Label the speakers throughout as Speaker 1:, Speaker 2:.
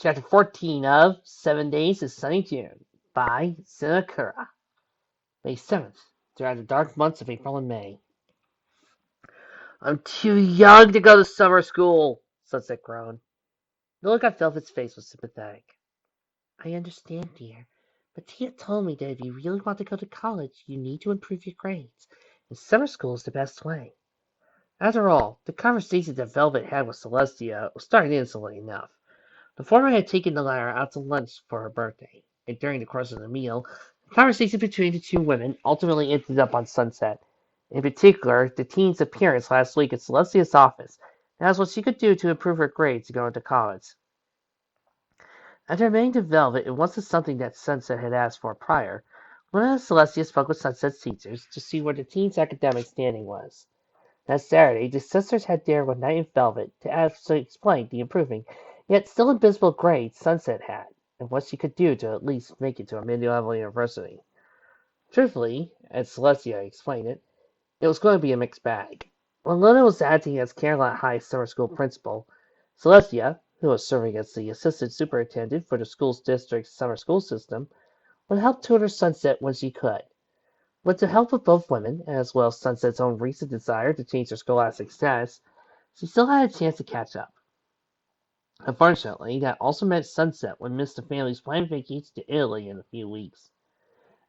Speaker 1: Chapter 14 of 7 Days of Sunny June by Sinakura. May 7th, throughout the dark months of April and May. I'm too young to go to summer school, Sunset groaned. The look on Velvet's face was sympathetic. I understand, dear, but Tia told me that if you really want to go to college, you need to improve your grades, and summer school is the best way. After all, the conversation that Velvet had with Celestia was starting innocently enough. The former had taken the latter out to lunch for her birthday, and during the course of the meal, the conversation between the two women ultimately ended up on Sunset. In particular, the teen's appearance last week at Celestia's office, and asked what she could do to improve her grades to go into college. After remaining to Velvet, it wasn't something that Sunset had asked for prior. One of Celestia spoke with Sunset's teachers to see where the teen's academic standing was. That Saturday, the sisters had dinner with Night and Velvet to explain the improving, yet still invisible grades Sunset had, and what she could do to at least make it to a mid-level university. Truthfully, as Celestia explained it, it was going to be a mixed bag. When Luna was acting as Caroline High's summer school principal, Celestia, who was serving as the assistant superintendent for the school's district's summer school system, would help tutor Sunset when she could. With the help of both women, as well as Sunset's own recent desire to change her scholastic status, she still had a chance to catch up. Unfortunately, that also meant Sunset would miss the family's planned vacation to Italy in a few weeks.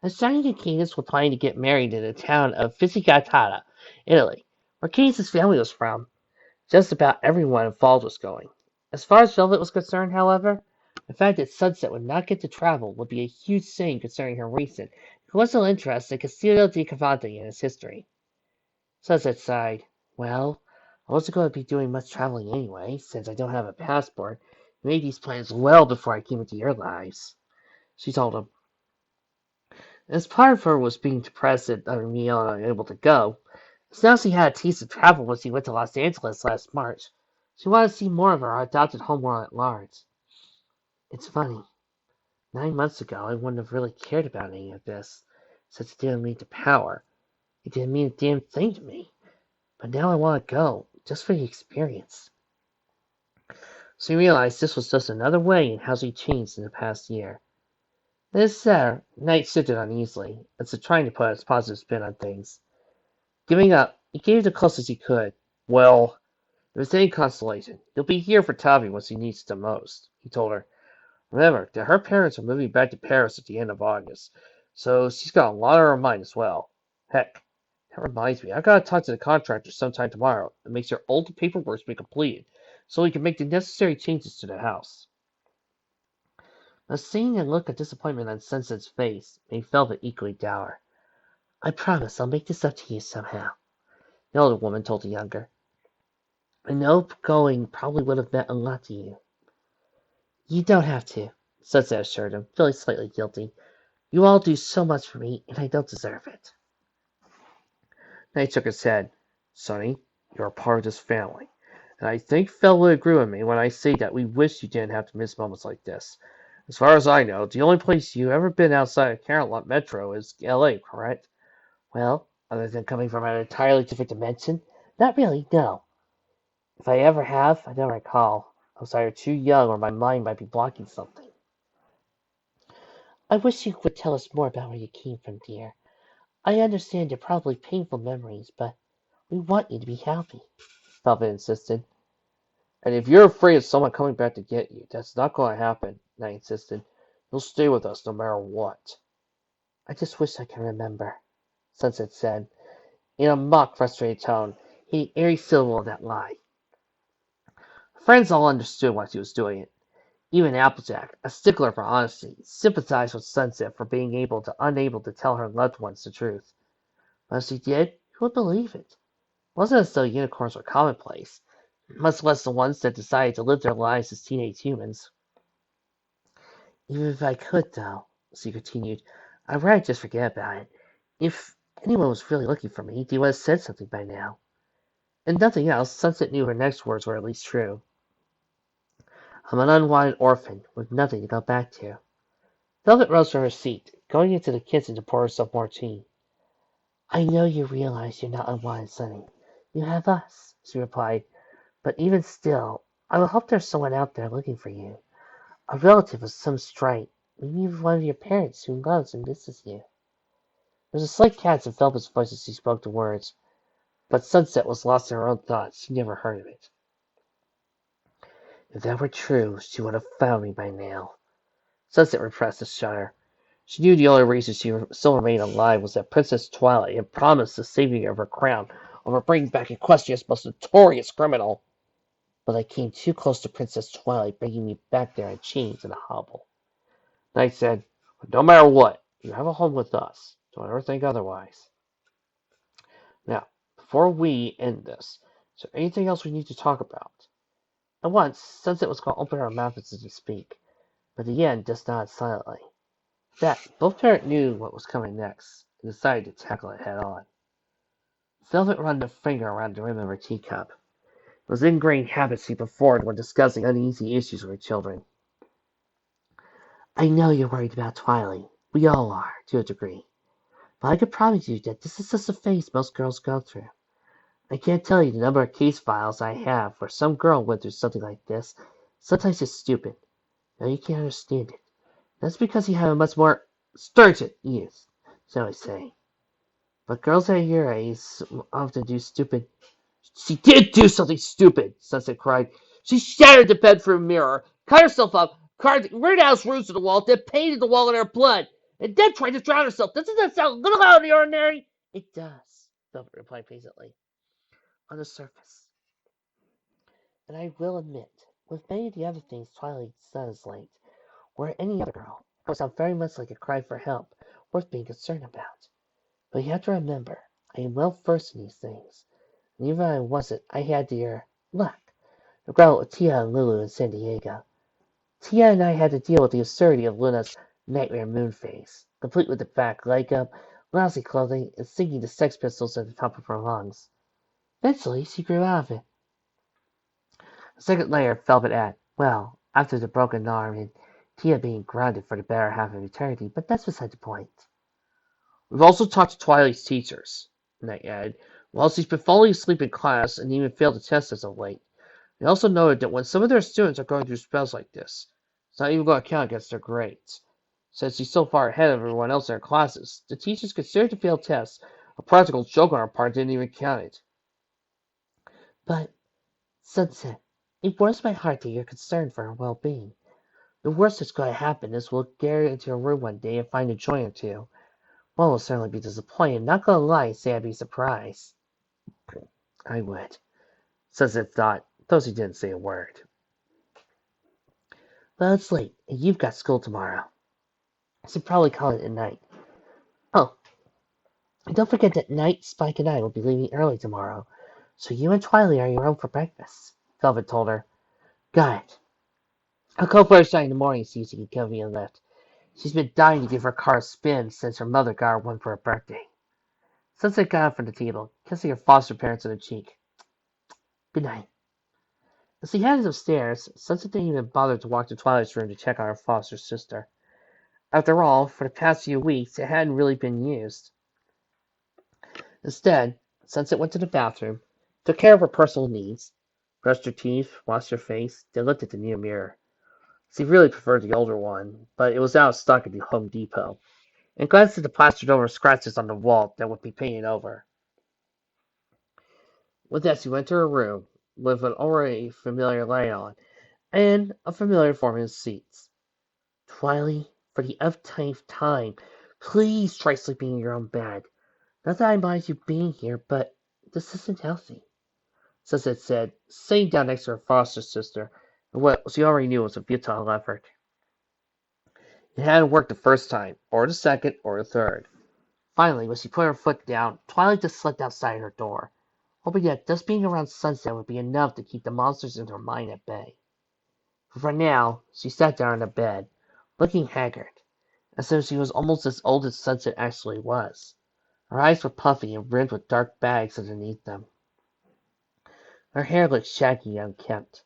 Speaker 1: As Johnny and Cadence were planning to get married in the town of Fisigatata, Italy, where Cadence's family was from, just about everyone involved was going. As far as Velvet was concerned, however, the fact that Sunset would not get to travel would be a huge thing concerning her recent coincidental interest in Castillo di Cavante and its history. Sunset sighed. Well, I wasn't going to be doing much traveling anyway, since I don't have a passport. I made these plans well before I came into your lives, she told him. As part of her was being depressed at being unable to go, as now she had a taste of travel when she went to Los Angeles last March. She wanted to see more of her adopted homeworld at large. It's funny. 9 months ago, I wouldn't have really cared about any of this, since it didn't lead to power. It didn't mean a damn thing to me. But now I want to go, just for the experience. She realized this was just another way in how she changed in the past year. This said, Knight shifted uneasily, as if trying to put a positive spin on things. Giving up, he gave the closest he could. Well, if it's any consolation, you'll be here for Tavi when she needs it the most, he told her. Remember that her parents are moving back to Paris at the end of August, so she's got a lot on her mind as well. Heck, that reminds me, I've got to talk to the contractor sometime tomorrow and make sure all the paperwork's been completed, so we can make the necessary changes to the house. The seeing a look of disappointment on Sunset's face made Velvet equally dour. I promise I'll make this up to you somehow, the older woman told the younger. I know going probably would have meant a lot to you. You don't have to, Sunset assured him, feeling slightly guilty. You all do so much for me, and I don't deserve it. Knight shook his head. Sonny, you're a part of this family, and I think Phil would agree with me when I say that we wish you didn't have to miss moments like this. As far as I know, the only place you've ever been outside of Caroline Metro is L.A., correct? Well, other than coming from an entirely different dimension, not really, no. If I ever have, I don't recall. I was either too young or my mind might be blocking something. I wish you would tell us more about where you came from, dear. I understand your probably painful memories, but we want you to be happy, Velvet insisted. And if you're afraid of someone coming back to get you, that's not going to happen, I insisted. You'll stay with us no matter what. I just wish I could remember, Sunset said, in a mock frustrated tone, hitting every syllable of that lie. Her friends all understood why she was doing it. Even Applejack, a stickler for honesty, sympathized with Sunset for being unable to tell her loved ones the truth. But if she did, who would believe it? It wasn't as though unicorns were commonplace, much less the ones that decided to live their lives as teenage humans. Even if I could, though, she continued, I'd rather just forget about it. If anyone was really looking for me, they would have said something by now. And nothing else, Sunset knew her next words were at least true. I'm an unwanted orphan, with nothing to go back to. Velvet rose from her seat, going into the kitchen to pour herself more tea. I know you realize you're not unwanted, Sonny. You have us, she replied. But even still, I will hope there's someone out there looking for you. A relative of some stripe. Maybe even one of your parents who loves and misses you. There was a slight catch in Phelps' voice as he spoke the words, but Sunset was lost in her own thoughts. She never heard of it. If that were true, she would have found me by now. Sunset repressed a shudder. She knew the only reason she still remained alive was that Princess Twilight had promised the saving of her crown over bringing back Equestria's most notorious criminal. But I came too close to Princess Twilight, bringing me back there in chains and a hobble. Knight said, no matter what, you have a home with us. Don't ever think otherwise. Now, before we end this, is there anything else we need to talk about? At once, Sunset was going to open her mouth as if to speak, but the end just nodded silently. That both parents knew what was coming next, and decided to tackle it head on. Velvet ran a finger around the rim of her teacup. It was an ingrained habit she performed when discussing uneasy issues with her children. I know you're worried about Twilight. We all are, to a degree. But I can promise you that this is just a phase most girls go through. I can't tell you the number of case files I have where some girl went through something like this. Sometimes it's stupid. Now you can't understand it. That's because you have a much more stringent youth, so I say. But girls at your age often do stupid. She did do something stupid, Sunset cried. She shattered the bedroom mirror, cut herself up, carved Rittenhouse roots to the wall, then painted the wall in her blood, and then tried to drown herself. Doesn't that sound a little out of the ordinary? It does, Velvet replied patiently. On the surface. And I will admit, with many of the other things Twilight does late, or any other girl, it would sound very much like a cry for help, worth being concerned about. But you have to remember, I am well versed in these things. And even if I wasn't, I had your luck. The growl with Tia and Lulu in San Diego. Tia and I had to deal with the absurdity of Luna's nightmare moon phase, complete with the fat leg-up, lousy clothing, and singing the Sex Pistols at the top of her lungs. Eventually, she grew out of it. A second later, Velvet added, well, after the broken arm and Tia being grounded for the better half of eternity, but that's beside the point. We've also talked to Twilight's teachers, Knight added. While she's been falling asleep in class and even failed a test as of late, they also noted that when some of their students are going through spells like this, it's not even going to count against their grades. Since she's so far ahead of everyone else in her classes, the teachers considered the failed test a practical joke on her part didn't even count it. But, Sunset, it warms my heart that you're concerned for her well-being. The worst that's going to happen is we'll get her into her room one day and find a joint or two. One will certainly be disappointed. Not going to lie and say I'd be surprised. I would, Sunset thought, though she didn't say a word. Well, it's late, and you've got school tomorrow. I should probably call it a night. Oh, and don't forget that Knight, Spike, and I will be leaving early tomorrow, so you and Twilight are your own for breakfast, Velvet told her. Got it. I'll call first thing in the morning and see if she can give me a lift. She's been dying to give her car a spin since her mother got her one for her birthday. Sunset got up from the table, kissing her foster parents on the cheek. Good night. As he headed upstairs, Sunset didn't even bother to walk to Twilight's room to check on her foster sister. After all, for the past few weeks, it hadn't really been used. Instead, Sunset went to the bathroom, took care of her personal needs, brushed her teeth, washed her face, then looked at the new mirror. She really preferred the older one, but it was out of stock at the Home Depot, and glanced at the plastered-over scratches on the wall that would be painted over. With that, she went to her room, with an already familiar light on, and a familiar forming of seats. Twilight, for the umpteenth time, please try sleeping in your own bed. Not that I mind you being here, but this isn't healthy, Sunset said, sitting down next to her foster sister, in what she already knew was a futile effort. It hadn't worked the first time, or the second, or the third. Finally, when she put her foot down, Twilight just slipped outside her door, hoping that just being around Sunset would be enough to keep the monsters in her mind at bay. But for now, she sat down on the bed, looking haggard, as if she was almost as old as Sunset actually was. Her eyes were puffy and rimmed with dark bags underneath them. Her hair looked shaggy and unkempt.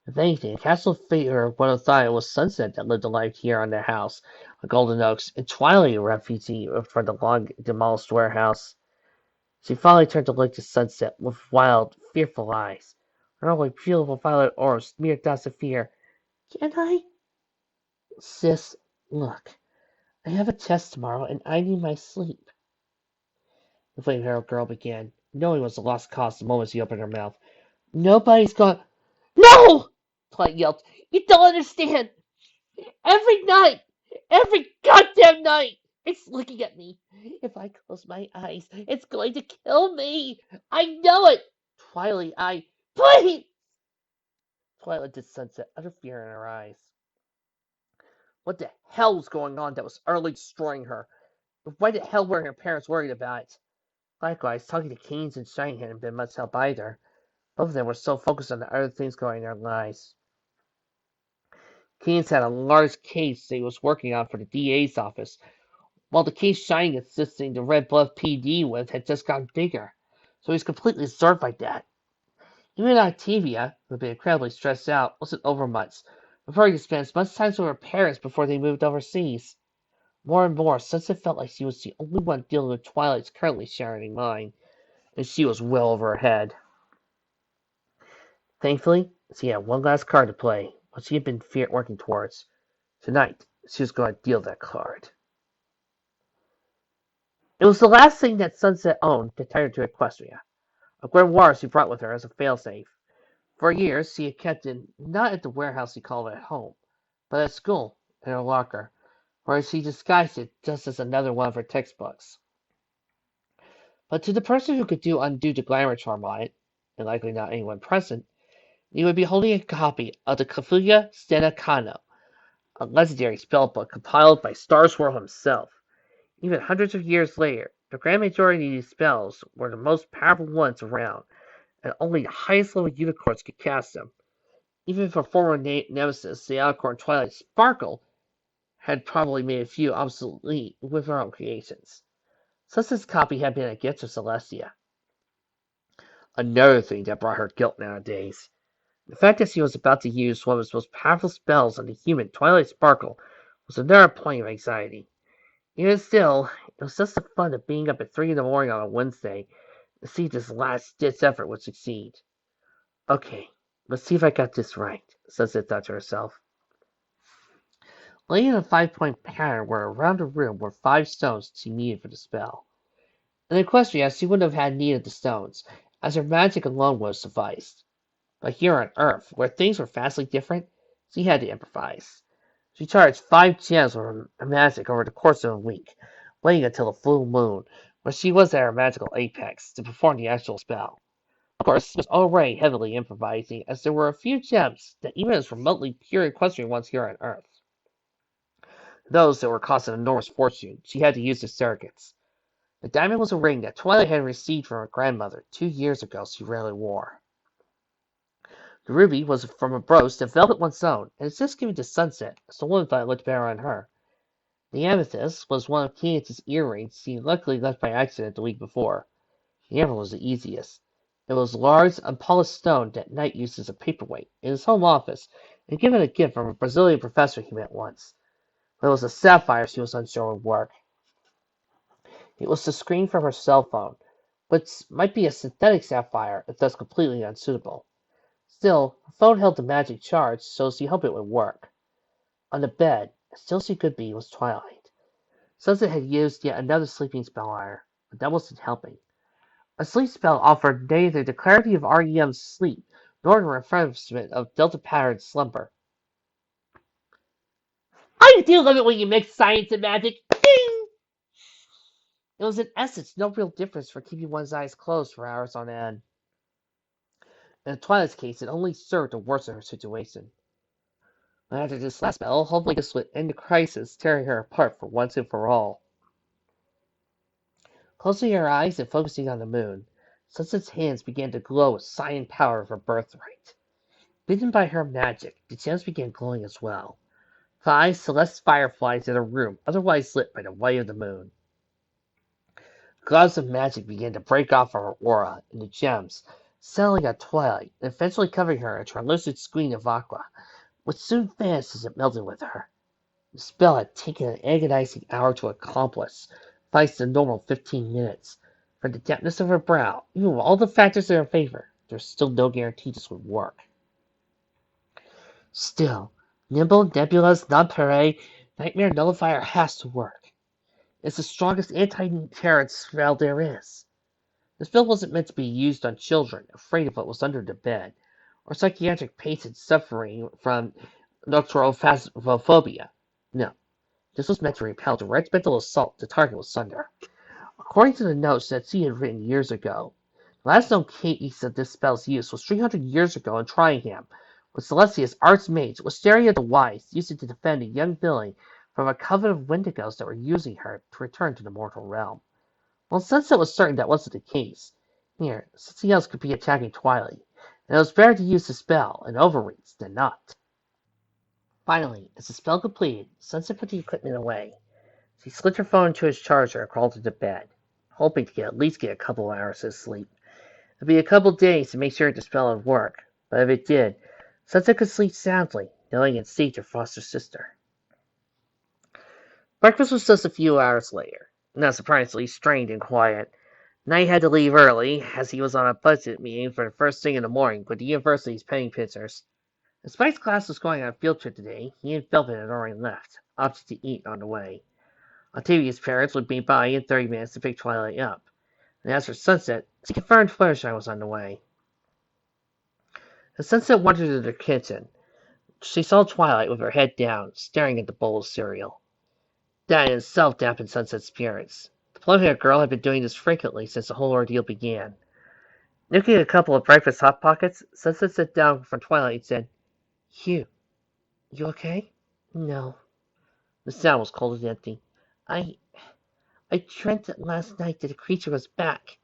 Speaker 1: If anything, a casual figure would have thought it was Sunset that lived a life here on their house, on Golden Oaks, and Twilight a refugee from the long-demolished warehouse. She finally turned to look to Sunset with wild, fearful eyes. Her only beautiful violet orbs smeared dots of fear. Can I? Sis, look, I have a test tomorrow and I need my sleep. The flame-haired girl began, knowing it was a lost cause the moment she opened her mouth. Nobody's gone. No! Twilight yelped. You don't understand! Every night! Every goddamn night! It's looking at me. If I close my eyes, it's going to kill me. I know it. Twilight, please. Twilight did sunset, utter fear in her eyes. What the hell was going on that was utterly destroying her? Why the hell weren't her parents worried about it? Likewise, talking to Keynes and Shine hadn't been much help either. Both of them were so focused on the other things going in their lives. Keynes had a large case that he was working on for the DA's office, while the case Shine assisting the Red Bluff PD with had just gotten bigger, so he was completely absorbed by that. Even Octavia, who had been incredibly stressed out, wasn't over much, preferring to spend as much time with her parents before they moved overseas. More and more, Sunset felt like she was the only one dealing with Twilight's currently shattering mind, and she was well over her head. Thankfully, she had one last card to play, what she had been working towards. Tonight, she was going to deal that card. It was the last thing that Sunset owned that tied her to Equestria, a grimoire she brought with her as a failsafe. For years, she had kept it not at the warehouse she called at home, but at school, in her locker, where she disguised it just as another one of her textbooks. But to the person who could undo the glamour charm on it, and likely not anyone present, you would be holding a copy of the Kafuya Stena Kano, a legendary spellbook compiled by Star Swirl himself. Even hundreds of years later, the grand majority of these spells were the most powerful ones around, and only the highest level unicorns could cast them. Even for former nemesis, the Alicorn Twilight Sparkle had probably made a few obsolete with her own creations. Sunset's copy had been a gift to Celestia. Another thing that brought her guilt nowadays. The fact that she was about to use one of his most powerful spells on the human Twilight Sparkle was another point of anxiety. Even still, it was just the fun of being up at 3 in the morning on a Wednesday to see if this last-ditch effort would succeed. Okay, let's see if I got this right, Sunset thought to herself. Laying in a 5-point pattern where around the room were 5 stones she needed for the spell. In Equestria, she wouldn't have had need of the stones, as her magic alone would have sufficed. But here on Earth, where things were vastly different, she had to improvise. She charged 5 gems of her magic over the course of a week, waiting until the full moon, when she was at her magical apex, to perform the actual spell. Of course, she was already heavily improvising, as there were a few gems that even as remotely pure equestrian ones here on Earth. Those that were costing an enormous fortune, she had to use as surrogates. The diamond was a ring that Twilight had received from her grandmother 2 years ago she rarely wore. The ruby was from a brooch that Velvet once owned, and it's just given to Sunset, as the woman thought it looked better on her. The amethyst was one of Candace's earrings she luckily left by accident the week before. The emerald was the easiest. It was a large, unpolished stone that Knight used as a paperweight in his home office, and given a gift from a Brazilian professor he met once. But it was a sapphire she was unsure would work. It was the screen from her cell phone, which might be a synthetic sapphire if thus completely unsuitable. Still, her phone held the magic charge, so she hoped it would work. On the bed, as still she could be, was Twilight. Sunset had used yet another sleeping spell on her, but that wasn't helping. A sleep spell offered neither the clarity of REM's sleep nor the refreshment of Delta-patterned slumber. I do love it when you mix science and magic! Ding! It was in essence no real difference for keeping one's eyes closed for hours on end. In Twilight's case, it only served to worsen her situation. But after this last spell, hopefully this would end the crisis, tearing her apart for once and for all. Closing her eyes and focusing on the moon, Sunset's hands began to glow with cyan power of her birthright. Bidden by her magic, the gems began glowing as well. 5 celeste fireflies in a room otherwise lit by the light of the moon. Clouds of magic began to break off of her aura, and the gems, settling on Twilight, and eventually covering her in a translucent screen of aqua, which soon vanished as it melted with her. The spell had taken an agonizing hour to accomplish, twice the normal 15 minutes. For the dampness of her brow, even with all the factors in her favor, there was still no guarantee this would work. Still, Nimble, nebulous, nonpareil, Nightmare Nullifier has to work. It's the strongest anti-terror spell there is. The spell wasn't meant to be used on children afraid of what was under the bed, or psychiatric patients suffering from nocturophobia. No, this was meant to repel direct mental assault the target was under. According to the notes that she had written years ago, the last known case of this spell's use was 300 years ago in Tringham, when Celestia's archmage Wisteria the Wise used it to defend a young Billy from a coven of Wendigos that were using her to return to the mortal realm. Well, Sunset was certain that wasn't the case. Here, something else could be attacking Twilight, and it was better to use the spell and overreach than not. Finally, as the spell completed, Sunset put the equipment away. She slipped her phone into its charger and crawled into bed, hoping to at least get a couple of hours of sleep. It'd be a couple of days to make sure the spell would work, but if it did, Sunset could sleep soundly, knowing it saved her foster sister. Breakfast was just a few hours later, not surprisingly strained and quiet. Knight had to leave early, as he was on a budget meeting for the first thing in the morning with the university's penny pinchers. Despite class was going on a field trip today, he and Philbin had already left, opting to eat on the way. Octavia's parents would be by in 30 minutes to pick Twilight up, and as for Sunset, she confirmed Fluttershy was on the way. As Sunset wandered to the kitchen, she saw Twilight with her head down, staring at the bowl of cereal. That in itself dampened Sunset's spirits. The blonde-haired girl had been doing this frequently since the whole ordeal began. Nuking a couple of breakfast Hot Pockets, Sunset sat down from Twilight and said, "Hugh, you okay?" "No." The sound was cold and empty. I I dreamt that last night that a creature was back.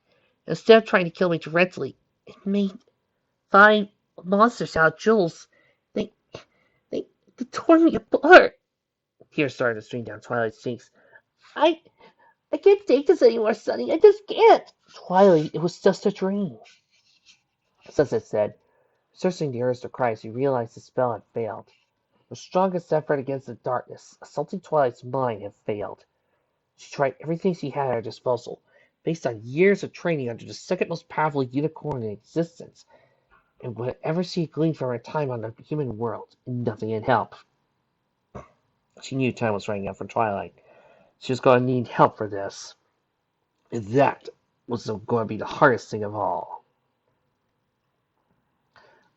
Speaker 1: Instead of trying to kill me directly, it made 5 monsters out of Jules. They, they, they tore me apart." Tears started to stream down Twilight's cheeks. I, I can't take this anymore, Sonny. I just can't." "Twilight, it was just a dream," Sunset said, searching the earth to cry as he realized the spell had failed. Her strongest effort against the darkness, assaulting Twilight's mind, had failed. She tried everything she had at her disposal, based on years of training under the second most powerful unicorn in existence, and whatever she had gleaned from her time on the human world, nothing had helped. She knew time was running out for Twilight. She was going to need help for this. And that was going to be the hardest thing of all.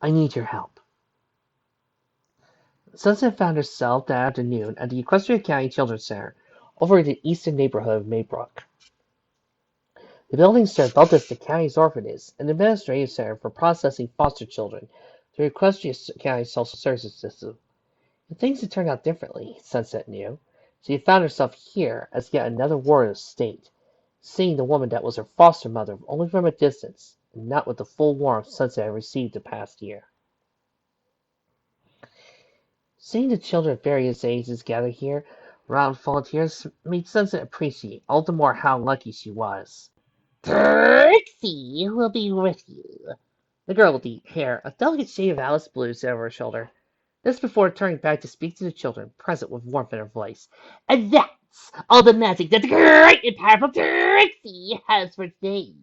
Speaker 1: "I need your help." Sunset found herself that afternoon at the Equestria County Children's Center, over in the eastern neighborhood of Maybrook. The building served both as the county's orphanage and administrative center for processing foster children through Equestria County social services system. And things had turned out differently, Sunset knew. She had found herself here as yet another ward of the state, seeing the woman that was her foster mother only from a distance, and not with the full warmth Sunset had received the past year. Seeing the children of various ages gathered here around volunteers made Sunset appreciate all the more how lucky she was. "Trixie will be with you." The girl with the hair, a delicate shade of Alice blue, said over her shoulder. This before turning back to speak to the children, present with warmth in her voice. "And that's all the magic that the great and powerful Trixie has for today.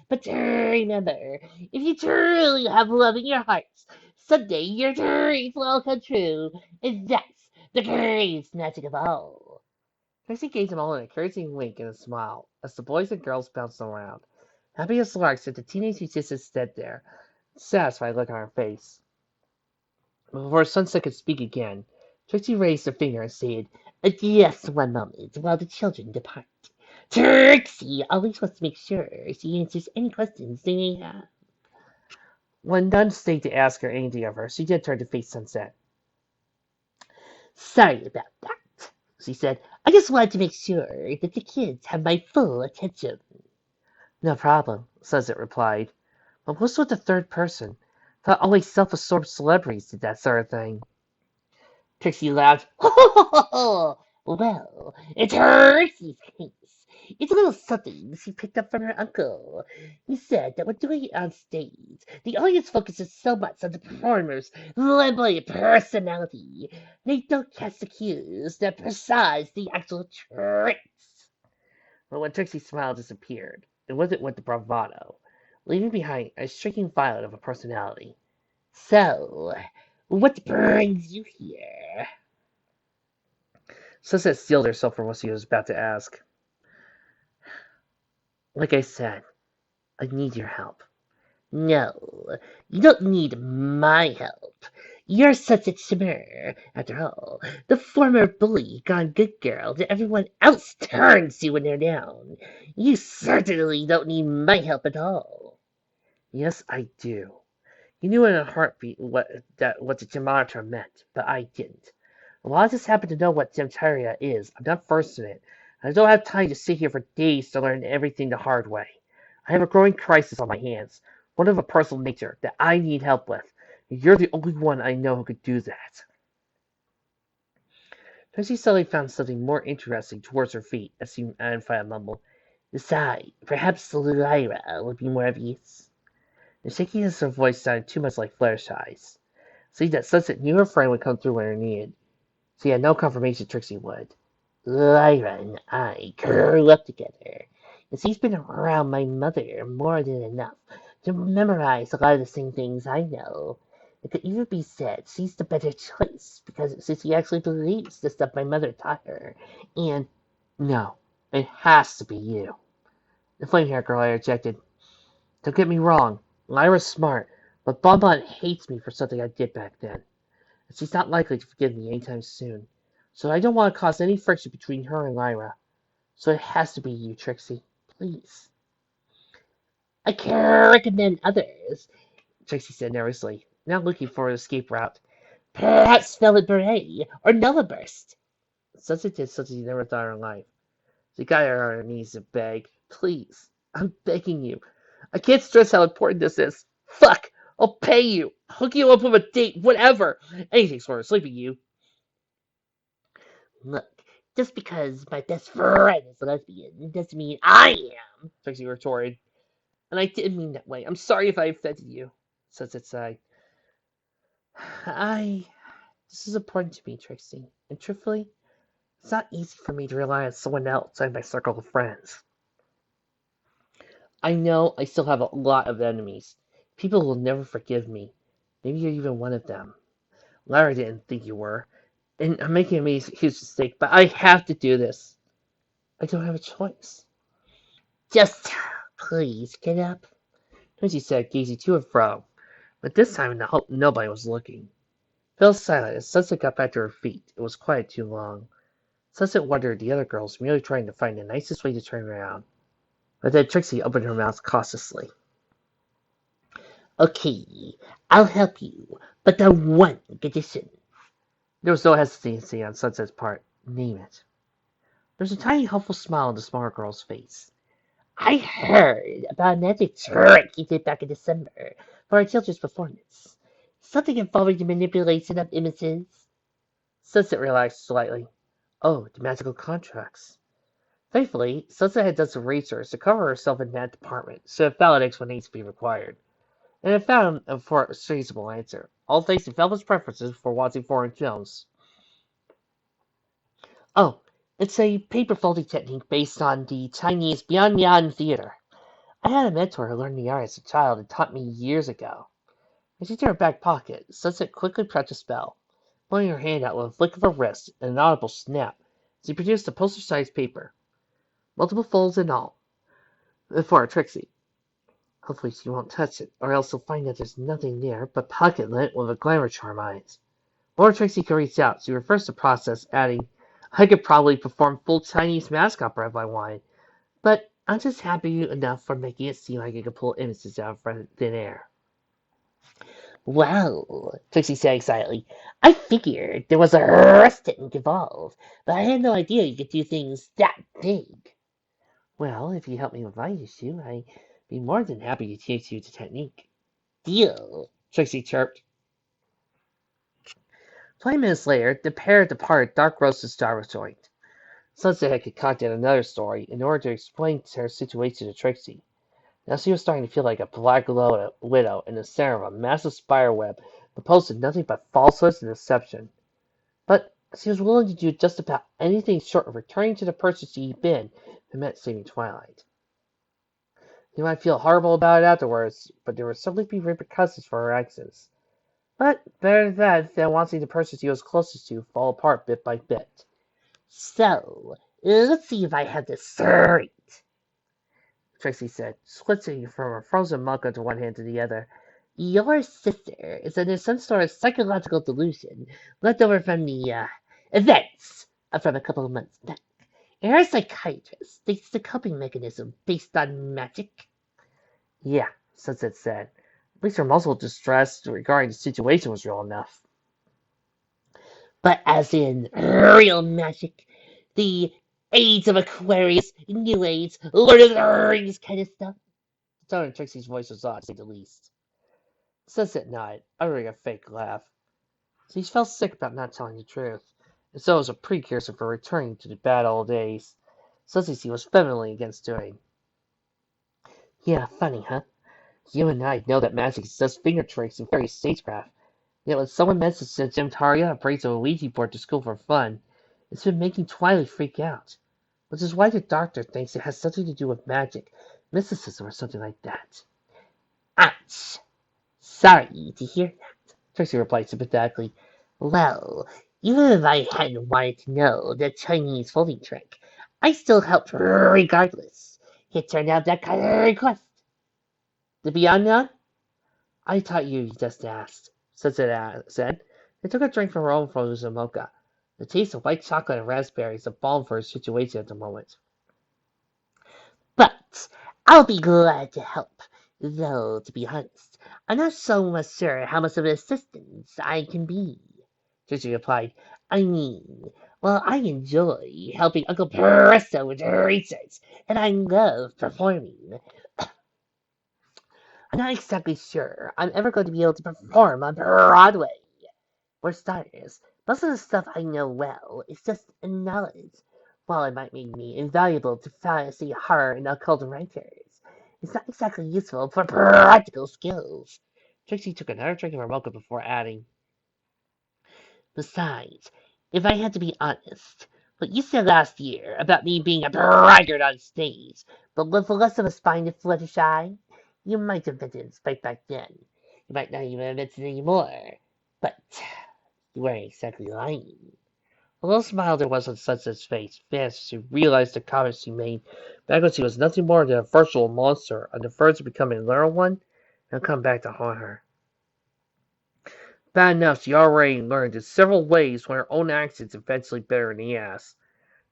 Speaker 1: But remember, if you truly have love in your hearts, someday your dreams will all come true. And that's the greatest magic of all." Trixie gave them all an encouraging wink and a smile, as the boys and girls bounced around. Happy as larks that the teenage musician stood there, satisfied look on her face. Before Sunset could speak again, Trixie raised her finger and said, "Just one moment while the children depart. Trixie always wants to make sure she answers any questions they may have." When none stayed to ask her anything of her, she did turn to face Sunset. "Sorry about that," she said. "I just wanted to make sure that the kids have my full attention." "No problem," Sunset replied. "But what's with the third person? Thought only self-absorbed celebrities did that sort of thing." Trixie laughed. "Well, it's Trixie's case. It's a little something she picked up from her uncle. He said that when doing it on stage, the audience focuses so much on the performer's flamboyant personality, they don't catch the cues that precise the actual tricks." But when Trixie's smile disappeared, and with it went the bravado, leaving behind a shrinking violet of a personality. "So, What brings you here? Sunset steeled herself for what she was about to ask. Like I said, I need your help. No, you don't need my help. You're such a chimera, after all. The former bully gone good girl that everyone else turns to when they're down. You certainly don't need my help at all. Yes, I do. You knew in a heartbeat what the gematria meant, but I didn't. Well, I just happen to know what gematria is. I'm not versed in it. I don't have time to sit here for days to learn everything the hard way. I have a growing crisis on my hands, one of a personal nature that I need help with. You're the only one I know who could do that. Then she suddenly found something more interesting towards her feet, as she mumbled. Besides, perhaps Lyra would be more of use. The shakiness of her voice sounded too much like Fluttershy's. See that Sunset knew her friend would come through when her needed. She had no confirmation Trixie would. Lyra and I grew up together, and she's been around my mother more than enough to memorize a lot of the same things I know. It could even be said she's the better choice because since she actually believes the stuff my mother taught her. And no, it has to be you. The flame-haired girl interjected. Don't get me wrong, Lyra's smart, but Bonbon hates me for something I did back then. And she's not likely to forgive me anytime soon. So I don't want to cause any friction between her and Lyra. So it has to be you, Trixie. Please. I can recommend others, Trixie said nervously, now looking for an escape route. Perhaps Velvet Beret or Nova Burst. Sunset did something she never thought in her life. She got her on her knees and begged. Please, I'm begging you. I can't stress how important this is. Fuck! I'll pay you. Hook you up with a date, whatever. Anything's for sleeping you. Look, just because my best friend is a lesbian doesn't mean I am, Trixie retorted. And I didn't mean that way. I'm sorry if I offended you, Sunset sighed. I. This is important to me, Trixie. And truthfully, it's not easy for me to rely on someone outside my circle of friends. I know I still have a lot of enemies. People who will never forgive me. Maybe you're even one of them. Lara didn't think you were. And I'm making a huge mistake, but I have to do this. I don't have a choice. Just please get up, Twinsie said, gazing to and fro. But this time nobody was looking. Fell silent as Sunset got back to her feet. It was quiet too long. Sunset wondered if the other girls were merely trying to find the nicest way to turn around. But then Trixie opened her mouth cautiously. Okay, I'll help you, but on one condition. There was no hesitancy on Sunset's part. Name it. There was a tiny, hopeful smile on the smaller girl's face. I heard about an epic trick you did back in December for our children's performance. Something involving the manipulation of images. Sunset relaxed slightly. Oh, the magical contracts. Thankfully, Sunset had done some research to cover herself in that department, so a valid explanation be required. And it found a traceable answer, all thanks to Velvet's preferences for watching foreign films. Oh, it's a paper folding technique based on the Chinese Bianyan theater. I had a mentor who learned the art as a child and taught me years ago. As she turned her back pocket, Sunset quickly pressed a spell, pulling her hand out with a flick of her wrist and an audible snap. She produced a poster-sized paper, multiple folds and all, for Trixie. Hopefully she won't touch it, or else she'll find that there's nothing there but pocket lint with a glamour charm on it. Before Trixie could reach out, she reversed the process, adding, I could probably perform full Chinese mask opera if I wanted, but I'm just happy enough for making it seem like I could pull images out of thin air. Well, Trixie said excitedly, I figured there was a restaurant involved, but I had no idea you could do things that big. Well, if you help me with my issue, I'd be more than happy to teach you the technique. Deal, Trixie chirped. 20 minutes later, the pair departed Dark Roast's Star joint. Sunset had concocted another story in order to explain her situation to Trixie. Now she was starting to feel like a black widow in the center of a massive spider web composed of nothing but falsehoods and deception. But she was willing to do just about anything short of returning to the person she'd been if it meant saving Twilight. She might feel horrible about it afterwards, but there would certainly be repercussions for her actions. But better that than watching the person he was closest to fall apart bit by bit. So, let's see if I have this straight, Trixie said, switching from a frozen mug to one hand to the other. Your sister is under some sort of psychological delusion left over from the events from a couple of months back. And her psychiatrist thinks it's a coping mechanism based on magic. Yeah, Sunset said. At least her emotional distress regarding the situation was real enough. But as in real magic, the Age of Aquarius, New Age, Lord of the Rings kind of stuff. The tone in Trixie's voice was odd, to say the least. Sunset nodded, uttering a fake laugh. She felt sick about not telling the truth, and so it was a precursor for returning to the bad old days. Something she was femininely against doing. Yeah, funny, huh? You and I know that magic is just finger tricks and fairy stagecraft. Yet when someone mentions that Jim Taria brings a Ouija board to school for fun, it's been making Twilight freak out. Which is why the doctor thinks it has something to do with magic, mysticism, or something like that. Ouch! Sorry to hear that, Trixie replied sympathetically. Well, even if I hadn't wanted to know the Chinese folding trick, I still helped regardless. It turned out that kind of request. The beyond none? I thought you just asked, Sunset said. They took a drink from her own frozen mocha. The taste of white chocolate and raspberries a balm for her situation at the moment. But I'll be glad to help. Though, to be honest, I'm not so much sure how much of an assistance I can be. Trixie replied, I mean, well, I enjoy helping Uncle Presto with research, and I love performing. I'm not exactly sure I'm ever going to be able to perform on Broadway. For starters, most of the stuff I know well is just knowledge. While it might make me invaluable to fantasy, horror, and occult writers, it's not exactly useful for practical skills. Trixie took another drink of her mocha before adding, Besides, if I had to be honest, what you said last year about me being a braggart on stage, but with less of a spine to Fluttershy, you might have meant it in spite back then. You might not even have meant it anymore. But you weren't exactly lying. A little smile there was on Sunset's face, fast as she realized the comment she made back when she was nothing more than a virtual monster on the verge of becoming a literal one, and come back to haunt her. Bad enough she already learned in several ways when her own actions eventually bit her in the ass.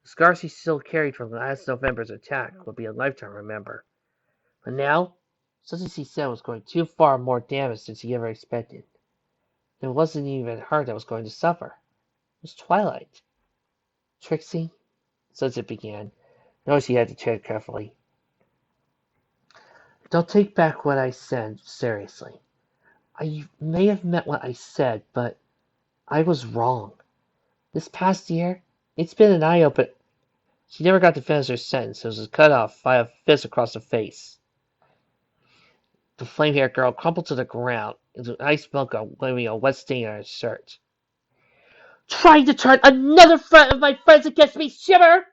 Speaker 1: The scars she still carried from last November's attack would be a lifetime to remember. But now, something she said was going too far more damage than she ever expected. It wasn't even her that was going to suffer. It was Twilight. Trixie, Sunset began. Notice she had to tread carefully. Don't take back what I said seriously. I may have meant what I said, but I was wrong. This past year, it's been an eye-opener. She never got to finish her sentence. It was cut off by a fist across the face. The flame-haired girl crumpled to the ground, into ice milk leaving a wet stain on her shirt. Trying to turn another friend of my friends against me, Shiver!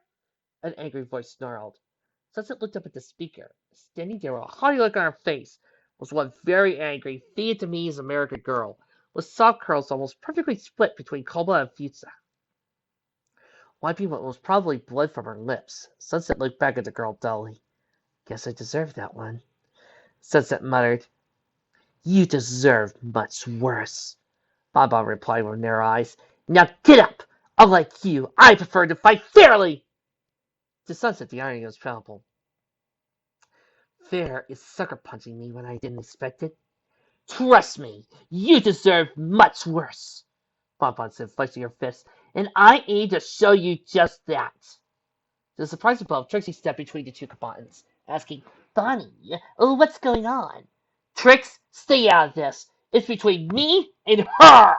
Speaker 1: An angry voice snarled. Sunset looked up at the speaker. Standing there with a haughty look on her face was one very angry, Vietnamese American girl, with soft curls almost perfectly split between Cobra and Fuchsia. Wiping what was probably blood from her lips, Sunset looked back at the girl dully. Guess I deserved that one. Sunset muttered. You deserve much worse, Baba replied with narrow eyes. Now get up! Unlike you, I prefer to fight fairly! To Sunset, the irony was palpable. Fair is sucker punching me when I didn't expect it. Trust me, you deserve much worse, Bonbon said, flexing her fist, and I aim to show you just that. To the surprise of both, Trixie stepped between the two combatants, asking, Bonnie, what's going on? Trix, stay out of this. It's between me and her!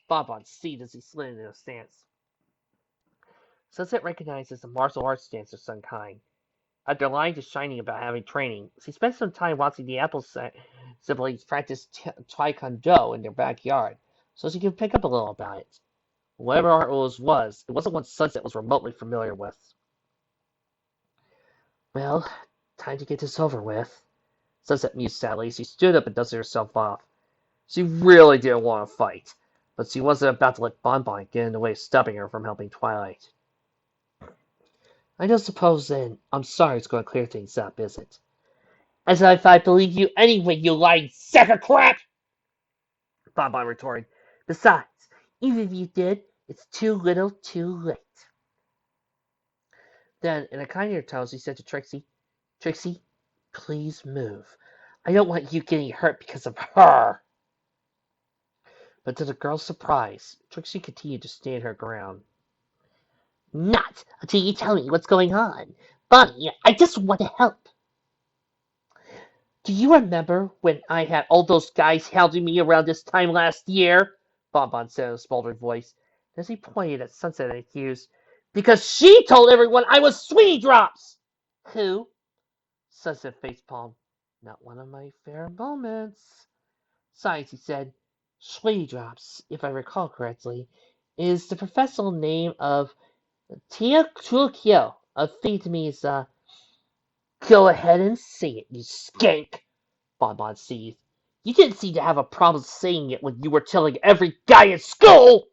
Speaker 1: Bonbon seethed as he slid into a stance. Sunset recognized the martial arts stance of some kind. After lying to Shining about having training, she spent some time watching the Apple siblings practice Taekwondo in their backyard, so she could pick up a little about it. Whatever art it wasn't one Sunset was remotely familiar with. Well, time to get this over with. Sunset mused sadly as she stood up and dusted herself off. She really didn't want to fight, but she wasn't about to let Bonbon get in the way of stopping her from helping Twilight. I don't suppose then I'm sorry it's going to clear things up, is it? As if I believe you anyway, you lying sack of crap! Bonbon retorted. Besides, even if you did, it's too little too late. Then, in a kinder tone, she said to Trixie, Trixie, please move. I don't want you getting hurt because of her. But to the girl's surprise, Trixie continued to stand her ground. Not until you tell me what's going on. Bonnie, I just want to help. Do you remember when I had all those guys hounding me around this time last year? Bonbon said in a smoldering voice, as he pointed at Sunset and accused. Because she told everyone I was Sweetie Drops! Who? Sunset face palm. Not one of my fair moments. Besides, he said, Sweetie Drops, if I recall correctly, is the professional name of Tia Tulkyo, a Vietnamese, Go ahead and say it, you skank, Bonbon seethed. You didn't seem to have a problem saying it when you were telling every guy in school!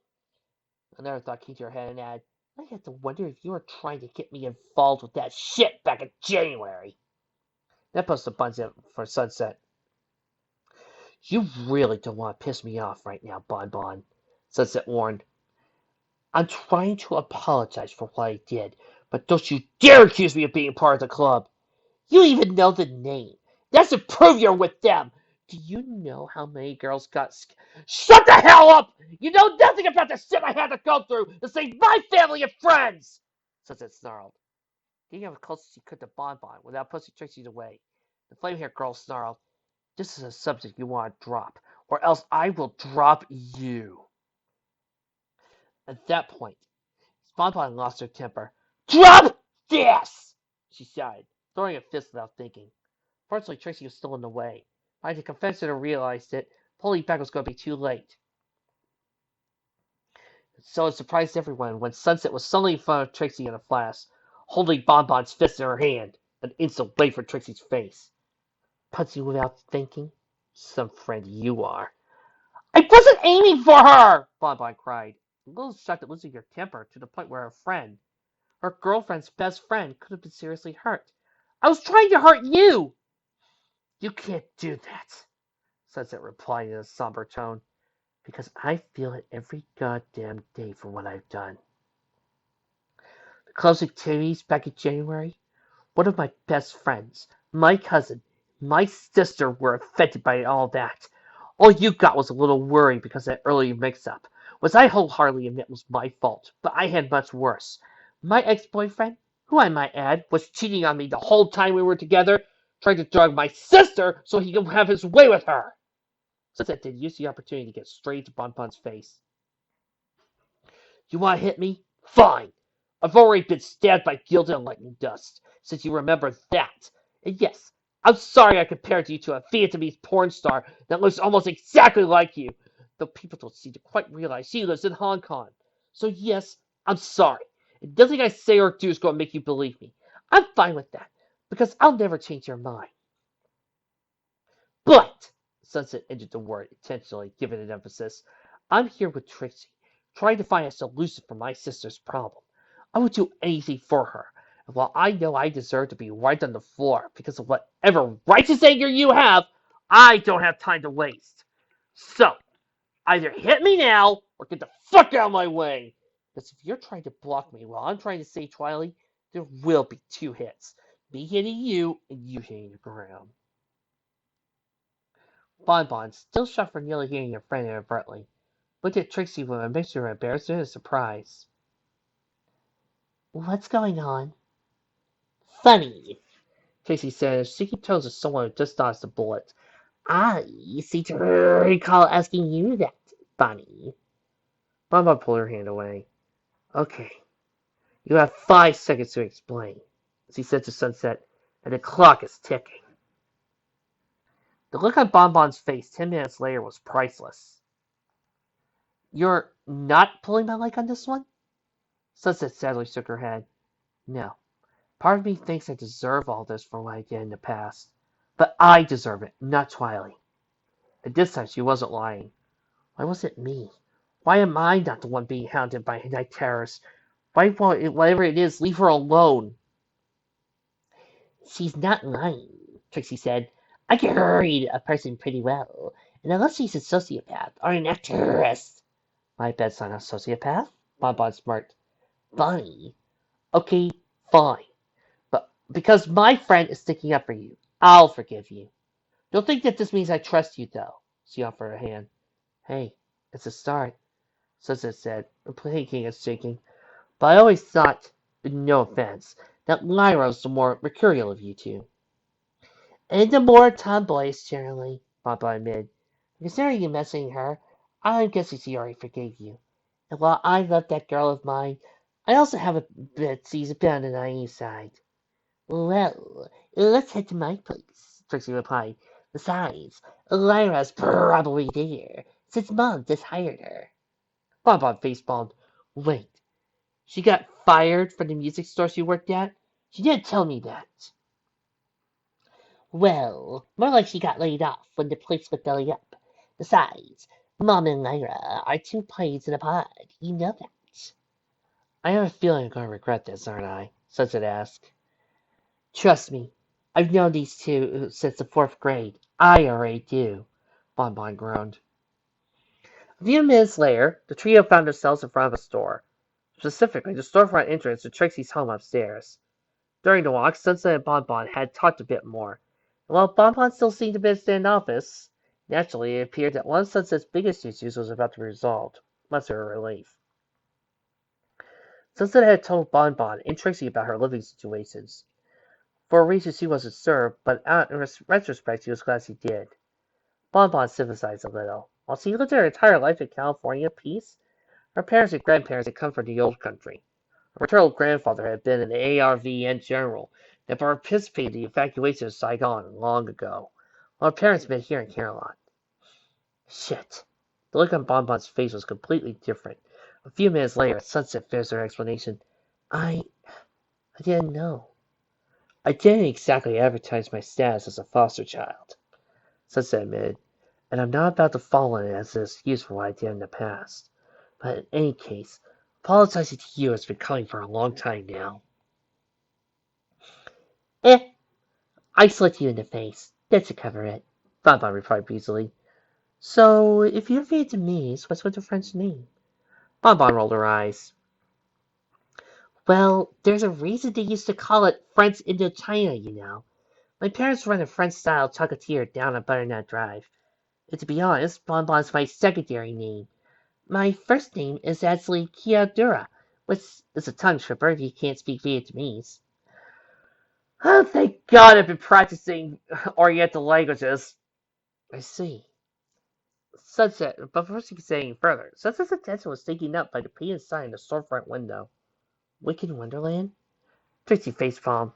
Speaker 1: Another thought came to her head and added, I have to wonder if you were trying to get me involved with that shit back in January. That posted a bunch for Sunset. You really don't want to piss me off right now, Bonbon, Sunset warned. I'm trying to apologize for what I did, but don't you dare accuse me of being part of the club. You even know the name. That should prove you're with them. Do you know how many girls got... Shut the hell up! You know nothing about the shit I had to go through to save my family and friends! Sunset snarled. Getting as close as she could to Bonbon without pushing Trixie away. The flame-haired girl snarled, This is a subject you want to drop, or else I will drop you. At that point, Bonbon lost her temper. Drop this! She shouted, throwing a fist without thinking. Fortunately, Trixie was still in the way. By the confessor realized it, pulling back was going to be too late. So it surprised everyone when Sunset was suddenly in front of Trixie in a flash, holding Bonbon's fist in her hand, an instant away from Trixie's face. Punching without thinking? Some friend you are. I wasn't aiming for her! Bonbon cried, a little shocked at losing her temper to the point where her girlfriend's best friend, could have been seriously hurt. I was trying to hurt you! You can't do that, Sunset replied in a somber tone, because I feel it every goddamn day for what I've done. The club's activities back in January, one of my best friends, my cousin, my sister were affected by all that. All you got was a little worry because of that earlier mix-up, which I wholeheartedly admit was my fault, but I had much worse. My ex-boyfriend, who I might add, was cheating on me the whole time we were together, trying to drug my sister so he could have his way with her. Sunset did use the opportunity to get straight to Bonbon's face. You want to hit me? Fine. I've already been stabbed by Gilda and Lightning Dust, since you remember that. And yes, I'm sorry I compared you to a Vietnamese porn star that looks almost exactly like you, though people don't seem to quite realize she lives in Hong Kong. So yes, I'm sorry. And nothing I say or do is going to make you believe me. I'm fine with that, because I'll never change your mind. But, Sunset ended the word intentionally, giving it emphasis, I'm here with Trixie, trying to find a solution for my sister's problem. I would do anything for her, and while I know I deserve to be wiped on the floor because of whatever righteous anger you have, I don't have time to waste. So, either hit me now, or get the fuck out of my way! Because if you're trying to block me while I'm trying to save Twilight, there will be two hits. Me hitting you, and you hitting the ground. Bonbon, still shocked for nearly hitting her friend inadvertently, looked at Trixie with a mixture of embarrassment and surprise. What's going on? Funny, Trixie said, shaking tones of someone who just dodged a bullet. I seem to recall asking you that, Bunny. Bonbon pulled her hand away. Okay, you have 5 seconds to explain, she said to Sunset, and the clock is ticking. The look on Bonbon's face 10 minutes later was priceless. You're not pulling my leg on this one? Sunset sadly shook her head. No. Part of me thinks I deserve all this for what I did in the past. But I deserve it, not Twilight. And this time she wasn't lying. Why was it me? Why am I not the one being hounded by night terrors? Why won't it, whatever it is, leave her alone? She's not lying, Trixie said. I can read a person pretty well, and unless she's a sociopath or an actress. My bed's not a sociopath, Bonbon smirked. Bonnie. Okay, fine. But because my friend is sticking up for you, I'll forgive you. Don't think that this means I trust you, though. She offered her hand. Hey, it's a start, Sunset said, her blinking and shaking. But I always thought, no offense, that Lyra's the more mercurial of you two. And the more tomboyish, generally, Papa admitted. Considering you messing her, I'm guessing she already forgave you. And while I love that girl of mine, I also have a bit she's a bit on the naive side. Well, let's head to my place, Trixie replied. Besides, Lyra's probably there, since Mom just hired her. Bonbon facepalmed. Wait, she got fired from the music store she worked at? She didn't tell me that. Well, more like she got laid off when the place went belly up. Besides, Mom and Lyra are two peas in a pod. You know that. I have a feeling I'm going to regret this, aren't I? Sunset asked. Trust me, I've known these two since the fourth grade. I already do. Bonbon groaned. A few minutes later, the trio found themselves in front of a store. Specifically, the storefront entrance to Trixie's home upstairs. During the walk, Sunset and Bonbon had talked a bit more. And while Bonbon still seemed a bit standoffish, naturally it appeared that one of Sunset's biggest issues was about to be resolved, much to her relief. Sunset had told Bonbon and Trixie about her living situations. For a reason she wasn't sure, but in retrospect she was glad she did. Bonbon sympathized a little. While she lived her entire life in California in peace, her parents and grandparents had come from the old country. Her paternal grandfather had been an ARVN general that participated in the evacuation of Saigon long ago, while her parents met here in Caroline. Shit. The look on Bonbon's face was completely different. A few minutes later, Sunset finished her explanation. I didn't know. I didn't exactly advertise my status as a foster child, Sunset admitted, and I'm not about to fall in it as an excuse for what I did in the past. But in any case, apologizing to you has been coming for a long time now. Eh, I slipped you in the face. That should cover it, Bonbon replied breezily. So, if you're Vietnamese, what's with the French name? Bonbon rolled her eyes. Well, there's a reason they used to call it French Indochina, you know. My parents run a French-style chocolatier down on Butternut Drive. And to be honest, Bonbon's my secondary name. My first name is actually Kiadura, which is a tongue tripper if you can't speak Vietnamese. Oh, thank God I've been practicing Oriental languages. I see. Sunset, but before she could say any further, Sunset's attention was taken up by the painted sign in the storefront window. Wicked Wonderland? Trixie facepalmed.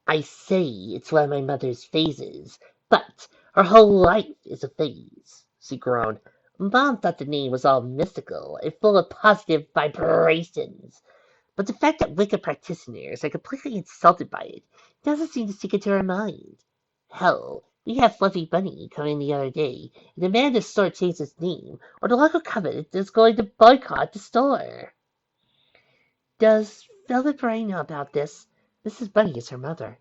Speaker 1: I say it's one of my mother's phases, but her whole life is a phase, she groaned. Mom thought the name was all mystical and full of positive vibrations. But the fact that Wicca practitioners are completely insulted by it doesn't seem to sink into her mind. Hell, we had Fluffy Bunny come in the other day and demanded the store change its name, or the local covenant is going to boycott the store. Does Velvet Brain know about this? Mrs. Bunny is her mother.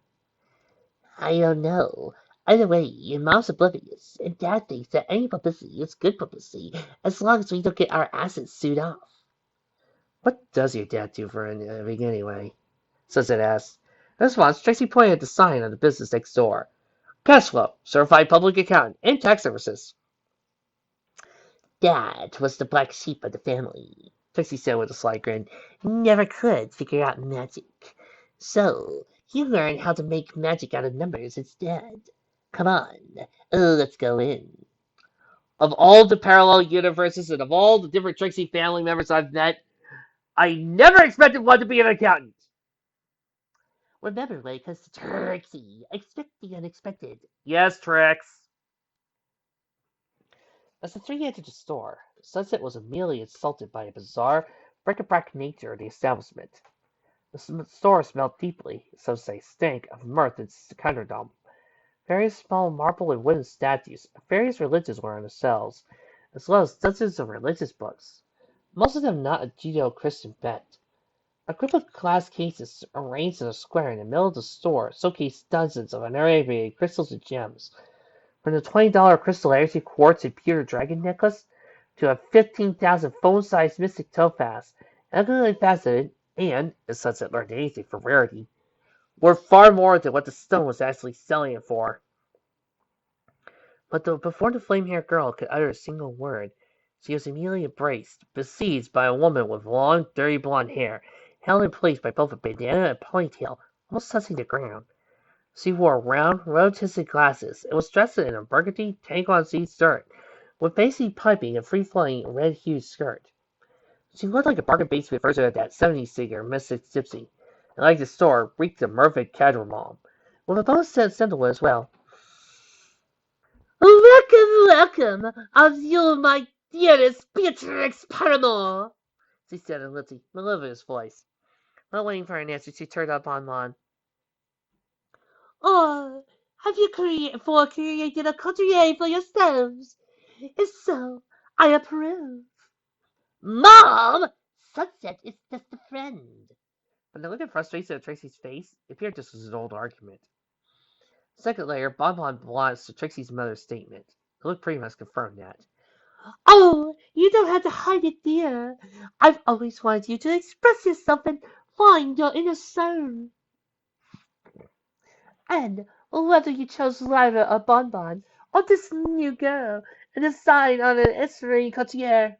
Speaker 1: I don't know. Either way, your mom's oblivious, and Dad thinks that any publicity is good publicity as long as we don't get our asses sued off. What does your dad do for a living anyway? Sunset asked. In response, Tracy pointed at the sign on the business next door. Cash flow, certified public accountant, and tax services. Dad was the black sheep of the family, Trixie said with a sly grin. Never could figure out magic. So, he learned how to make magic out of numbers instead. Come on, let's go in. Of all the parallel universes and of all the different Trixie family members I've met, I never expected one to be an accountant. Remember when it comes to Trixie, expect the unexpected. Yes, Trix. As the three entered the store, Sunset was immediately insulted by a bizarre, bric-a-brac nature of the establishment. The store smelled deeply, some say stank, of mirth and seconderdom. Various small marble and wooden statues of various religions were on the shelves, as well as dozens of religious books, most of them not a Judeo-Christian bent. A group of glass cases arranged in a square in the middle of the store showcased dozens of unabbreviated crystals and gems, from the $20 Crystal Energy Quartz and Pewter Dragon necklace to a 15,000 phone-sized Mystic Topaz, elegantly faceted and, as Sunset learned anything for rarity, worth far more than what the stone was actually selling it for. But before the flame-haired girl could utter a single word, she was immediately embraced, besieged by a woman with long, dirty blonde hair, held in place by both a bandana and a ponytail, almost touching the ground. She wore round, rose-tinted glasses, and was dressed in a burgundy, tank-on-seat skirt, with bassy piping and free-flowing red-hued skirt. She looked like a bargain basement version of that 70s singer, Mrs. Gypsy, and like the store, reeked of Mervyn Cadramon, with a bonus sentiment as well. Welcome, of you, my dearest Beatrix Paramore, she said in a melodious voice. Not waiting for an answer, she turned up on. Or have you created a couturier for yourselves? If so, I approve. Mom! Sunset is just a friend. From the look of frustration on Trixie's face, it appeared this was an old argument. A second later, Bonbon balanced to Trixie's mother's statement. It looked pretty much confirmed that. Oh, you don't have to hide it, dear. I've always wanted you to express yourself and find your inner soul. And whether you chose Lyra or Bonbon, or this new girl, and decide on an Esmerine coutier.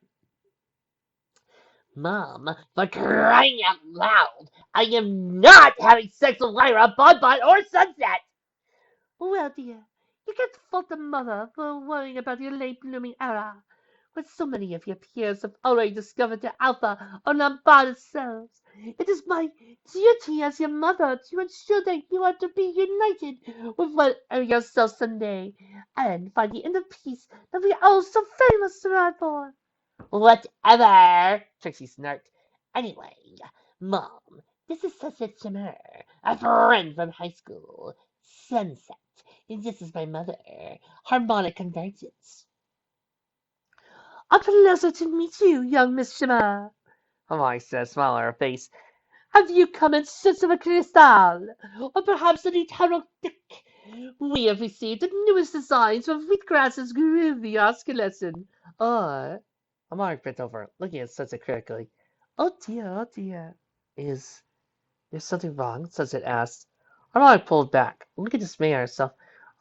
Speaker 1: Mom, for crying out loud, I am not having sex with Lyra, Bonbon, or Sunset! Well, dear, you can't fault the mother for worrying about your late blooming era, when so many of your peers have already discovered their alpha or non-bonded selves. It is my duty as your mother to ensure that you are to be united with one of yourself someday, and find the inner peace that we all so very much strive for. Whatever, Trixie snarked. Anyway, Mom, this is Sunset Shimmer, a friend from high school. Sunset, and this is my mother, Harmonic Convergence. A pleasure to meet you, young Miss Shimmer, Harmonic said, smiling on her face. Have you come in search of a crystal, or perhaps an eternal dick? We have received the newest designs from Wheatgrass's groovy oscillation. Or, Harmonic bent over, looking at Sunset critically. Oh dear. Is there something wrong? Sunset asked. Harmonic pulled back, looking dismay at herself.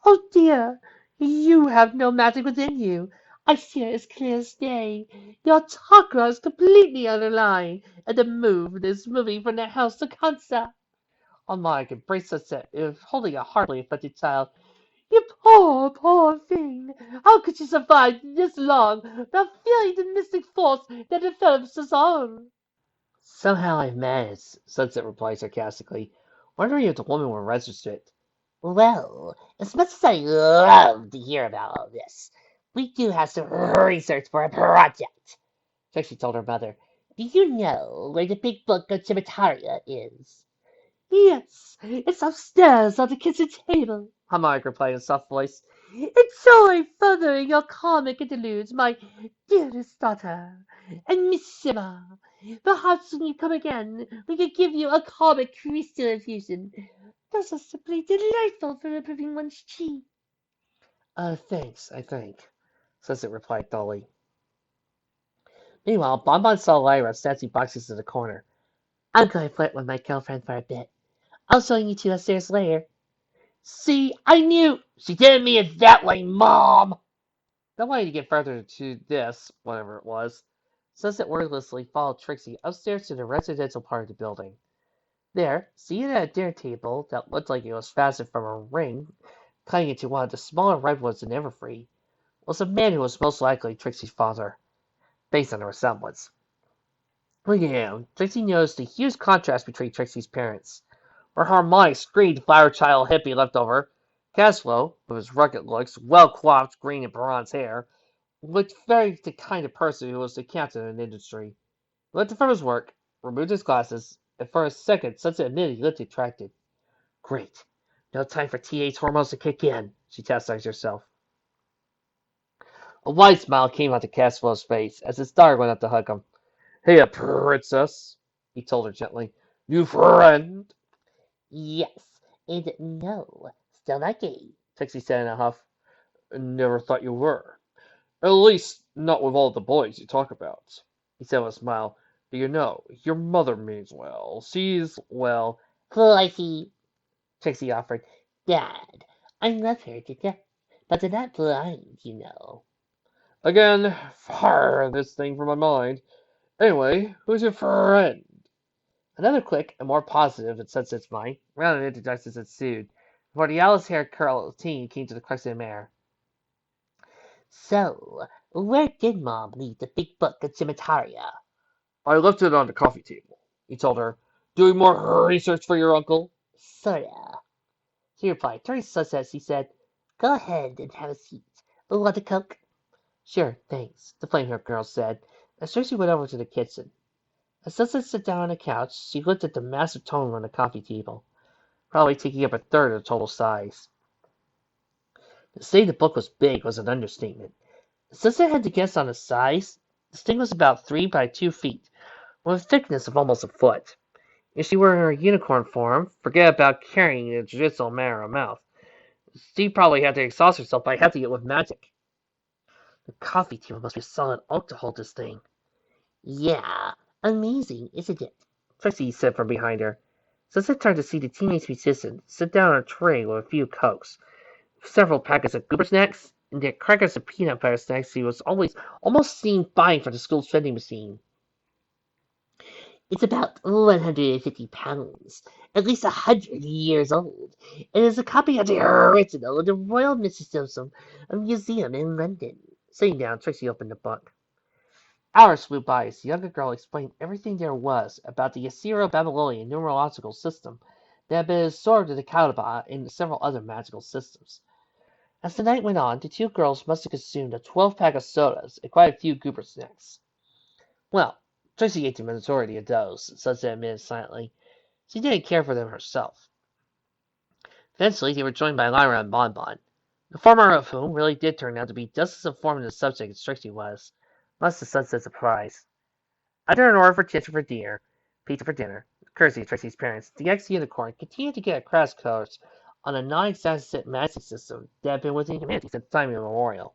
Speaker 1: Oh dear, you have no magic within you. I see it as clear as day. Your chakra is completely underlined, and the moon is moving from the house to Cancer. Harmonic embraced Sunset, holding a hardly affected child. You poor thing! How could you survive this long without feeling the mystic force that envelops us all? Somehow I've managed, Sunset replied sarcastically, wondering if the woman were registered. Well, as much as I love to hear about all this, we do have some research for a project, Trixie told her mother. Do you know where the big book of Chimitaria is? Yes, it's upstairs on the kitchen table, Harmonic replied in a soft voice. Enjoy furthering your comic interludes, my dearest daughter. And Miss Shimmer, perhaps when you come again, we can give you a comic crystal infusion. Those are simply delightful for improving one's chi. Thanks, I think, Sunset replied dully. Meanwhile, Bonbon saw Lyra snatching boxes in the corner. I'm going to flirt with my girlfriend for a bit. I'll join you two upstairs later. See, I knew she didn't mean it that way, Mom! Not wanting to get further to this, whatever it was, Sunset wordlessly followed Trixie upstairs to the residential part of the building. There, seated at a dinner table that looked like it was fastened from a ring cutting into one of the smaller redwoods in Everfree, was a man who was most likely Trixie's father, based on the resemblance. Looking at him, Trixie noticed a huge contrast between Trixie's parents. Where Harmonic screamed flower child hippie leftover, Caswell, with his rugged looks, well-cropped green and bronze hair, looked very the kind of person who was the captain in the industry. He lifted from his work, removed his glasses, and for a second Sunset admitted he looked attracted. Great. No time for teenage hormones to kick in, she chastised herself. A wide smile came onto Caswell's face as his daughter went up to hug him. Hey, princess, he told her gently. New friend? Yes, and no, still not gay, Trixie said in a huff. Never thought you were. At least not with all the boys you talk about, he said with a smile. Do you know, your mother means well. She's, well, fluffy, Trixie offered. Dad, I love her to death, but they're not blind, you know. Again, fire this thing from my mind. Anyway, who's your friend? Another quick and more positive in Sunset's mind, round of introductions ensued, before the Alice-haired girl teen came to the crux of the matter. So, where did Mom leave the big book of Cimetaria? I left it on the coffee table, he told her. Doing more research for your uncle? Sorta, she replied. Turning to Sunset, she said, Go ahead and have a seat. Want a Coke? Sure, thanks, the flame-haired girl said, as Tracy went over to the kitchen. As Sunset sat down on the couch, she looked at the massive tome on the coffee table, probably taking up a third of the total size. To say the book was big was an understatement. Sunset had to guess on the size. This thing was about 3 by 2 feet, with a thickness of almost a foot. If she were in her unicorn form, forget about carrying the traditional manner of mouth. She probably had to exhaust herself by hefting it with magic. The coffee table must be solid oak to hold this thing. Yeah, amazing, isn't it? Trixie said from behind her. Sunset turned to see the teenage musician sit down on a tray with a few cokes, several packets of goober snacks, and the crackers and peanut butter snacks he was almost seen buying from the school's vending machine. It's about 150 pounds, at least 100 years old, and is a copy of the original of the Royal Mysticism Museum in London. Sitting down, Trixie opened the book. Hours flew by as the younger girl explained everything there was about the Assyro-Babylonian numerological system that had been absorbed in the Ka'aba and several other magical systems. As the night went on, the two girls must have consumed a 12-pack of sodas and quite a few goober snacks. Well, Tracy ate the majority of those, Sunset admitted silently. She didn't care for them herself. Eventually, they were joined by Lyra and Bonbon, the former of whom really did turn out to be just as informed on the subject as Trixie was, much to Sunset's surprise. After an order for pizza for dinner, courtesy of Trixie's parents, the ex-unicorn continued to get a crash course on a non-existent magic system that had been within humanity since time immemorial.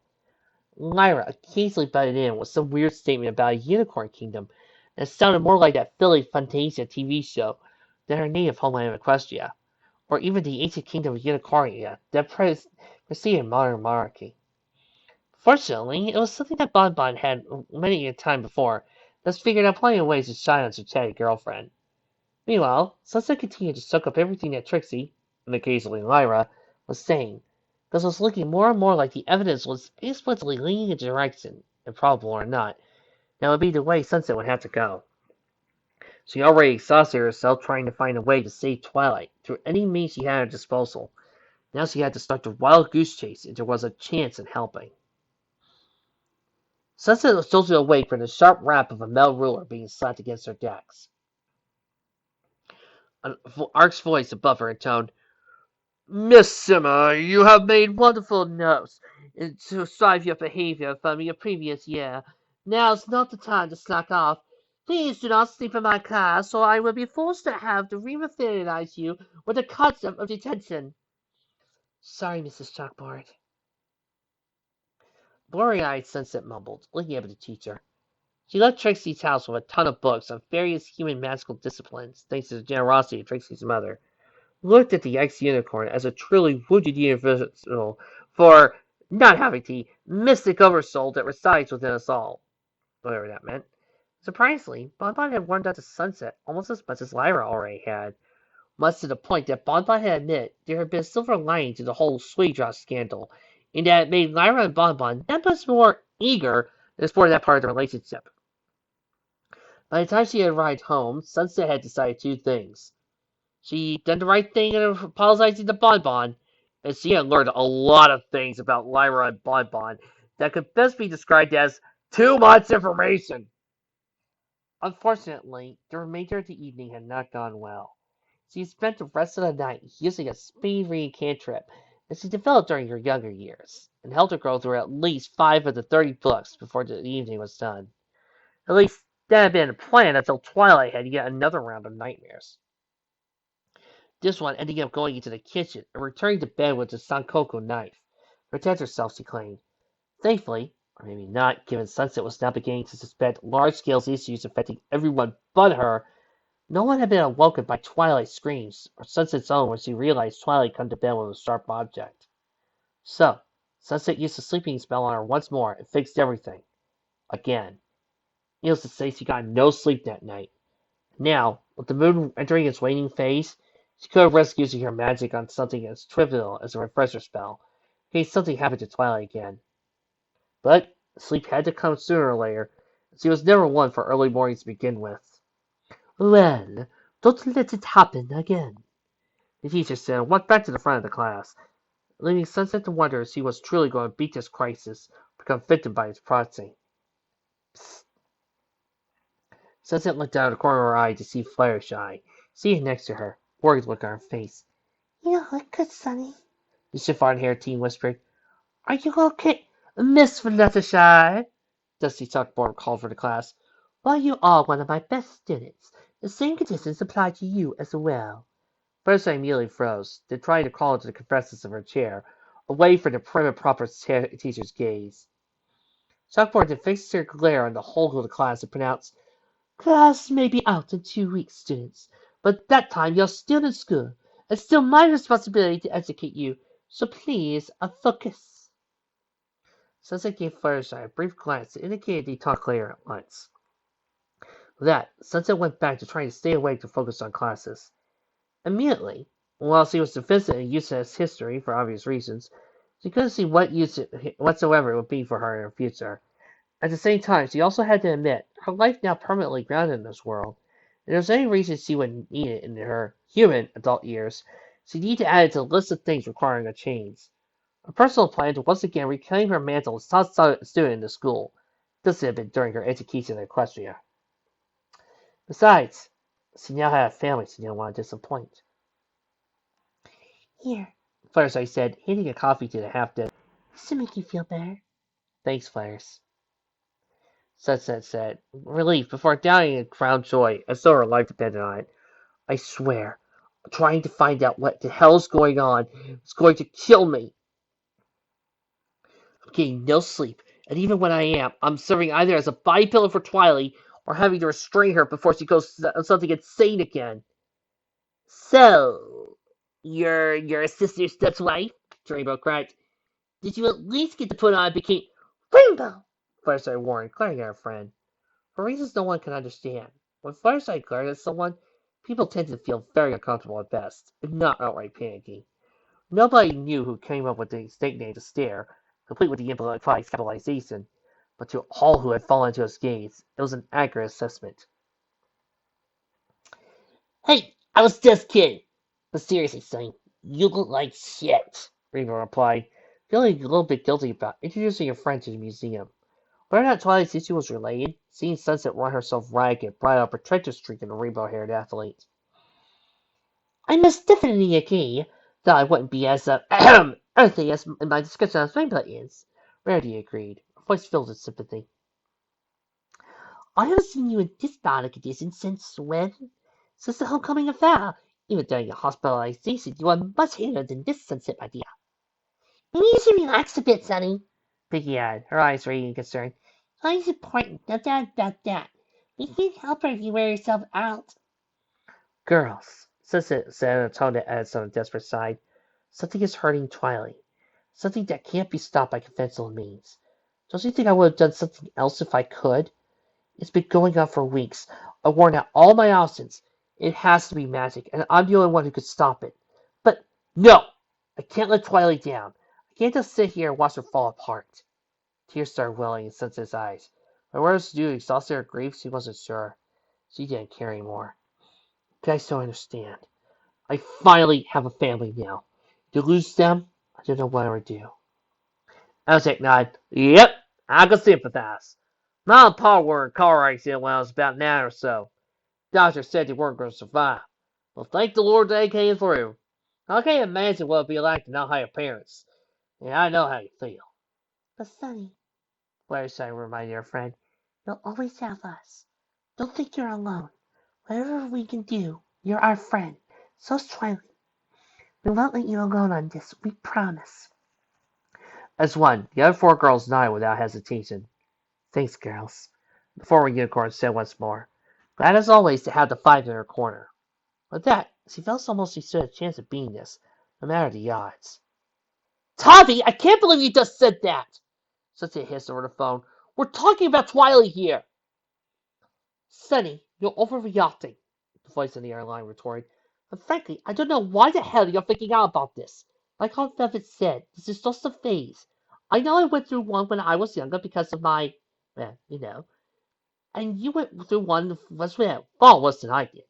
Speaker 1: Lyra occasionally butted in with some weird statement about a unicorn kingdom that sounded more like that Philly Fantasia TV show than her native homeland of Equestria, or even the ancient kingdom of Unicornia that preceded modern monarchy. Fortunately, it was something that Bonbon had many a time before, thus figured out plenty of ways to shine on her chatty girlfriend. Meanwhile, Sunset continued to soak up everything that Trixie, and occasionally Lyra, was saying, because it was looking more and more like the evidence was explicitly leaning in a direction, improbable or not, that would be the way Sunset would have to go. She already exhausted herself trying to find a way to save Twilight through any means she had at her disposal. Now she had to start the wild goose chase if there was a chance in helping. Sunset was totally awake from the sharp rap of a metal ruler being slapped against her decks. An arched voice above her intoned, Miss Simmer, you have made wonderful notes to strive your behavior from your previous year. Now's not the time to slack off. Please do not sleep in my class, or I will be forced to have to re-familiarize you with the concept of detention. Sorry, Mrs. Chalkboard. Blurry-eyed Sunset mumbled, looking up at the teacher. She left Trixie's house with a ton of books on various human magical disciplines, thanks to the generosity of Trixie's mother, who looked at the ex-unicorn as a truly wounded universal for not having the mystic oversoul that resides within us all, whatever that meant. Surprisingly, Bonbon had warmed up to Sunset almost as much as Lyra already had, much to the point that Bonbon had admitted there had been a silver lining to the whole Sweetdraw scandal, in that it made Lyra and Bonbon that much more eager to explore that part of the relationship. By the time she had arrived home, Sunset had decided two things. She'd done the right thing in apologizing to Bonbon, and she had learned a lot of things about Lyra and Bonbon that could best be described as too much information. Unfortunately, the remainder of the evening had not gone well. She spent the rest of the night using a speed reading cantrip that she developed during her younger years, and helped her grow through at least 5 of the 30 books before the evening was done. At least that had been the plan until Twilight had yet another round of nightmares. This one ending up going into the kitchen and returning to bed with a Sankoku knife. To protect herself, she claimed. Thankfully, or maybe not, given Sunset was now beginning to suspect large-scale issues affecting everyone but her, no one had been awoken by Twilight's screams, or Sunset's own when she realized Twilight come to bed with a sharp object. So, Sunset used the sleeping spell on her once more and fixed everything. Again. Needless to say, she got no sleep that night. Now, with the moon entering its waning phase, she could have risked using her magic on something as trivial as a refresher spell, in case something happened to Twilight again. But sleep had to come sooner or later, and she was never one for early mornings to begin with. Well, don't let it happen again, the teacher said and walked back to the front of the class, leaving Sunset to wonder if she was truly going to beat this crisis or become victim by its proxy. Psst. Sunset looked out of the corner of her eye to see Fluttershy, seated next to her, worried look on her face. You don't look good, Sonny, the chiffon-haired teen whispered. Are you okay, Miss Fluttershy? Dusty Tuckboard called for the class. Well, you are one of my best students. The same conditions apply to you as well. Fluttershy immediately froze, then tried to crawl into the crevices of her chair, away from the prim and proper teacher's gaze. Chalkboard then fixed her glare on the whole of the class and pronounced, Class may be out in 2 weeks, students, but that time you're still in school. It's still my responsibility to educate you, so please, focus. Sunset gave Fluttershy a brief glance that indicated he talked clear at once. With that, Sunset went back to trying to stay awake to focus on classes. Immediately, while she was deficient in UCS history for obvious reasons, she couldn't see what use whatsoever it would be for her in her future. At the same time, she also had to admit her life now permanently grounded in this world, and if there was any reason she would need it in her human adult years, she'd need to add it to the list of things requiring a change. A personal plan to once again reclaim her mantle as top student in the school. This had been during her education in Equestria. Besides, she now had a family she didn't want to disappoint. Here, Fluttershy said, handing a coffee to the half-dead. This to make you feel better. Thanks, Flares. Sunset said, relief before downing in crown joy, as though her life depended on it. I swear, trying to find out what the hell's going on is going to kill me. I'm getting no sleep, and even when I am, I'm serving either as a body pillow for Twilight or having to restrain her before she goes something insane again. So, you're a sister step's wife? Rainbow cried. Did you at least get to put on a bikini? Rainbow! Fluttershy warned, glaring at her friend. For reasons no one can understand, when Fluttershy glared at someone, people tend to feel very uncomfortable at best, if not outright panicky. Nobody knew who came up with the nickname to stare, complete with the implied capitalization, but to all who had fallen into his gaze, it was an accurate assessment. Hey, I was just kidding. But seriously, Sonny, you look like shit, Rainbow replied, feeling a little bit guilty about introducing a friend to the museum. Whether or not Twilight's issue was related, seeing Sunset run herself ragged brought out a protective streak in the rainbow-haired athlete. I most definitely agree, though I wouldn't be as earthly as in my discussion of Rainbow is. Rarity agreed, her voice filled with sympathy. I haven't seen you in this bad a condition since when? Since the homecoming affair. Even during your hospitalization, you are much heavier than this, Sunset, my dear. You need to relax a bit, Sonny, Piggy added, her eyes radiant concern. Life is important, no doubt about that. We can't help her if you wear yourself out. Girls, Sunset said in a tone that added some desperate side, something is hurting Twilight. Something that can't be stopped by conventional means. Don't you think I would have done something else if I could? It's been going on for weeks. I warned out all my options. It has to be magic, and I'm the only one who could stop it. But no! I can't let Twilight down. I can't just sit here and watch her fall apart. Tears started welling in Sunset's eyes. But whether to do exhausted her grief, she wasn't sure. She didn't care anymore. You guys don't understand. I finally have a family now. To lose them, I don't know what I would do. Elzek nodded. Yep, I can sympathize. Mom and Pa were in a car accident when I was about 9 or so. Doctor said they weren't going to survive. Well, thank the Lord they came through. I can't imagine what it'd be like to not have parents. Yeah, I know how you feel. But Sonny, Blair said, reminding her friend, you'll always have us. Don't think you're alone. Whatever we can do, you're our friend. So's Twilight. We won't let you alone on this, we promise. As one, the other four girls nodded without hesitation. Thanks, girls. The former unicorn said once more, glad as always to have the five in her corner. With that, she felt almost she stood a chance of being this, no matter the odds. Tavi, I can't believe you just said that! Such a hiss over the phone. We're talking about Twilight here! Sonny, you're overreacting, the voice on the airline retorted. And frankly, I don't know why the hell you're freaking out about this. Like Aunt Velvet said, this is just a phase. I know I went through one when I was younger because of my, well, and you went through one far worse than I did.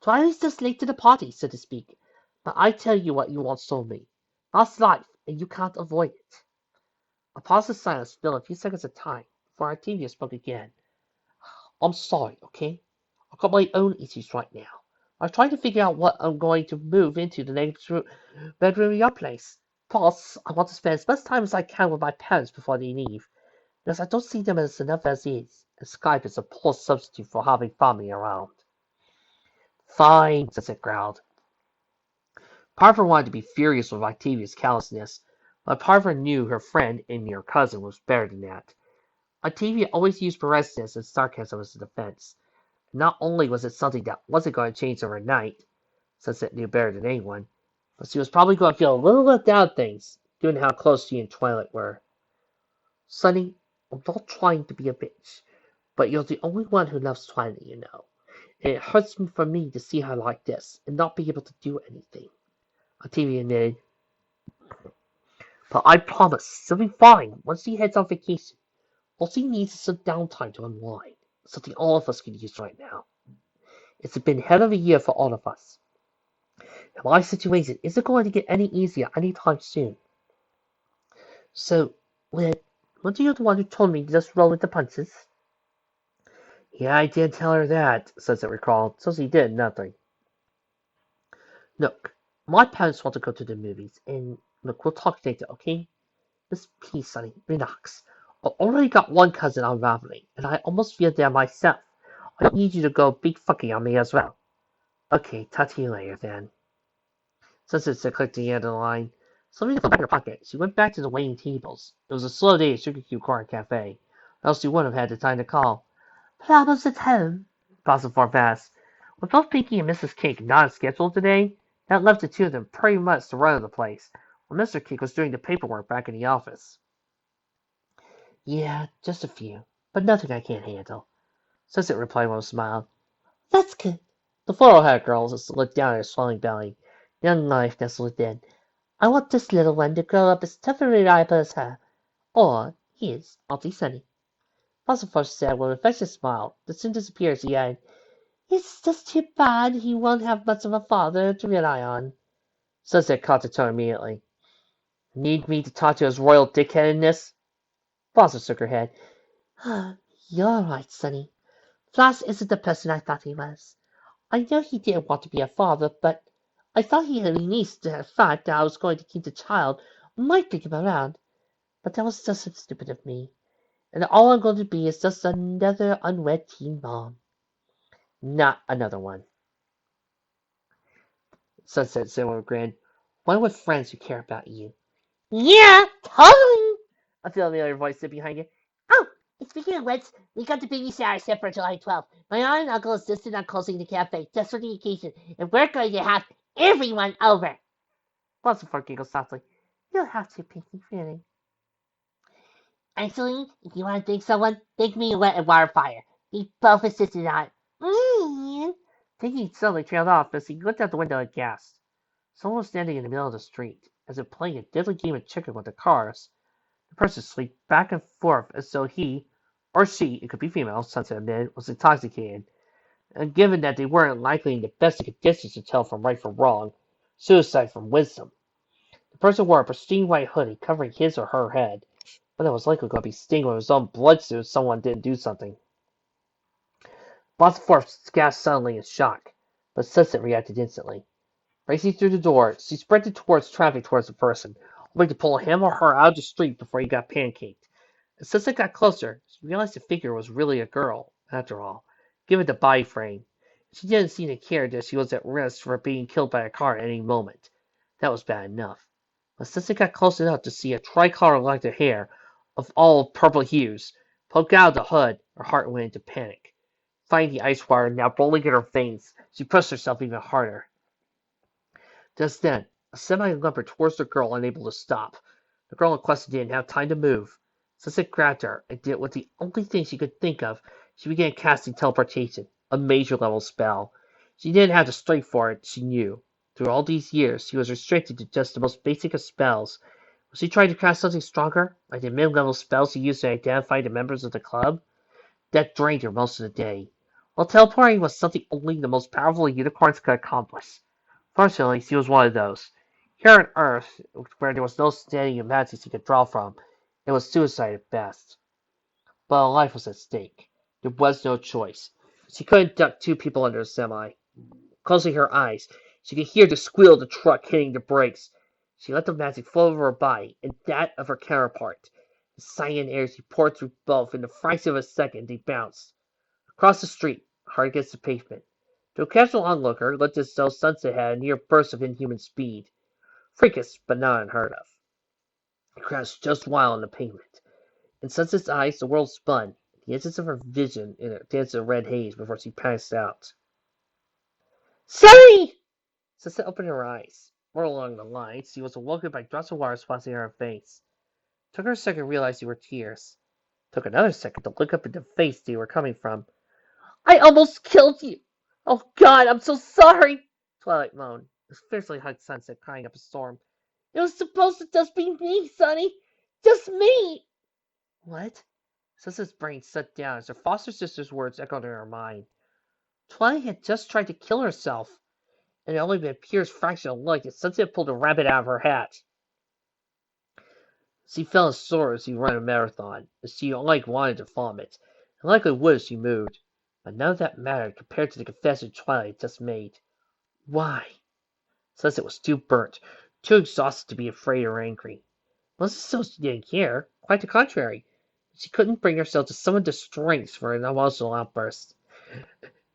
Speaker 1: Twilight's just late to the party, so to speak. But I tell you what you once told me. That's life, and you can't avoid it. A pause of silence filled a few seconds of time before Octavia spoke again. I'm sorry, okay? I've got my own issues right now. I'm trying to figure out what I'm going to move into the next bedroom in your place. Plus, I want to spend as much time as I can with my parents before they leave, because I don't see them as enough as is, and Skype is a poor substitute for having family around. Fine, Sunset growled. Part of her wanted to be furious with Octavia's callousness, but part of her knew her friend and near cousin was better than that. Octavia always used earnestness and sarcasm as a defense. Not only was it something that wasn't going to change overnight, Sunset knew better than anyone, but she was probably going to feel a little left out of things, given how close she and Twilight were. Sonny, I'm not trying to be a bitch, but you're the only one who loves Twilight, and it hurts for me to see her like this, and not be able to do anything. Octavia admitted, but I promise she'll be fine once she heads on vacation. All she needs is some downtime to unwind, something all of us could use right now. It's been a hell of a year for all of us. And my situation isn't going to get any easier anytime soon. So, weren't you the one who told me to just roll with the punches? Yeah, I did tell her that, Sunset recalled, so she did nothing. Look, my parents want to go to the movies, and look, we'll talk later, okay? Just please, Sonny, relax. I've already got one cousin unraveling, and I almost feel there myself. I don't need you to go big fucking on me as well. Okay, talk to you later then. Sunset clicked to the end of the line. Slipping the back of her pocket, she went back to the waiting tables. It was a slow day at Sugar Cube Corner Cafe, or else she wouldn't have had the time to call. Problems at home? Basilford asked. With both Pinky and Mrs. Cake not scheduled today, that left the two of them pretty much to run the place, while Mr. Cake was doing the paperwork back in the office. Yeah, just a few, but nothing I can't handle. Sunset replied with a smile. That's good. The forehead girl looked down at her swelling belly. Young life nestled within. I want this little one to grow up as tough and reliable as her. Or his, Auntie Sunny. Basilford said with an affectionate smile that soon disappeared as he added, It's just too bad he won't have much of a father to rely on. Sunset caught the tone immediately. Need me to talk to his royal dickheadedness? Basil shook her head. You're right, Sonny. Flash isn't the person I thought he was. I know he didn't want to be a father, but I thought he at least the fact that I was going to keep the child might bring him around. But that was just so stupid of me. And all I'm going to be is just another unwed teen mom. Not another one. Sunset said with a grin. One with friends who care about you. Yeah, totally. A familiar voice said behind you. Oh, speaking of which, we got the baby shower set for July 12th. My aunt and uncle insisted on closing the cafe just for the occasion, and we're going to have everyone over. Basilford giggled softly. You'll have to, Pinky, really. Actually, if you want to thank someone, thank me and Wet and Wildfire. We both insisted on it. Pinky suddenly trailed off as he looked out the window and gasped. Someone was standing in the middle of the street, as if playing a deadly game of chicken with the cars. The person swayed back and forth as though he, or she, it could be female, Sunset admitted, was intoxicated. And given that they weren't likely in the best of conditions to tell from right from wrong, suicide from wisdom. The person wore a pristine white hoodie covering his or her head, but it was likely going to be stained with his own blood soon if someone didn't do something. Basilford gasped suddenly in shock. but Sunset reacted instantly. Racing through the door, she sprinted towards the person, hoping to pull him or her out of the street before he got pancaked. As Sunset got closer, she realized the figure was really a girl, after all, given the body frame. She didn't seem to care that she was at risk for being killed by a car at any moment. That was bad enough. But Sunset got close enough to see a tricolor like the hair, of all purple hues, poke out of the hood, her heart went into panic. Finding the ice water now rolling in her veins, she pushed herself even harder. Just then, a semi lumbered towards the girl, unable to stop. The girl in question didn't have time to move. Sunset grabbed her and did what the only thing she could think of. She began casting teleportation, a major level spell. She didn't have the strength for it, she knew. Through all these years, she was restricted to just the most basic of spells. Was she trying to cast something stronger, like the mid-level spells she used to identify the members of the club? That drained her most of the day. While teleporting was something only the most powerful unicorns could accomplish. Fortunately, she was one of those. Here on Earth, where there was no standing humanity she could draw from, it was suicide at best. But a life was at stake. There was no choice. She couldn't duck two people under a semi. Closing her eyes, she could hear the squeal of the truck hitting the brakes. She let the magic flow over her body and that of her counterpart. The cyan air she poured through both. In the fraction of a second, they bounced. Across the street, hard against the pavement. To a casual onlooker, it looked as though Sunset had a near burst of inhuman speed. Freakish, but not unheard of. It crashed just while on the pavement. In Sunset's eyes, the world spun. The edges of her vision in a dance of red haze before she passed out. Sunny! Sunset opened her eyes. More along the lines, she was awoken by drops of water splashing on her face. Took her a second to realize they were tears. Took another second to look up at the face they were coming from. I almost killed you! Oh God, I'm so sorry! Twilight moaned, as fiercely hugged Sunset, crying up a storm. It was supposed to just be me, Sonny! Just me! What? Sunset's brain shut down as her foster sister's words echoed in her mind. Twilight had just tried to kill herself, and it only been Pierre's fraction of luck that Sunset pulled a rabbit out of her hat. She felt sore as she ran a marathon, as she wanted to vomit, and likely would if she moved. But none of that mattered compared to the confession Twilight had just made. Why? Sunset was too burnt, too exhausted to be afraid or angry. It wasn't so she didn't care. Quite the contrary. She couldn't bring herself to summon the strength for an emotional outburst.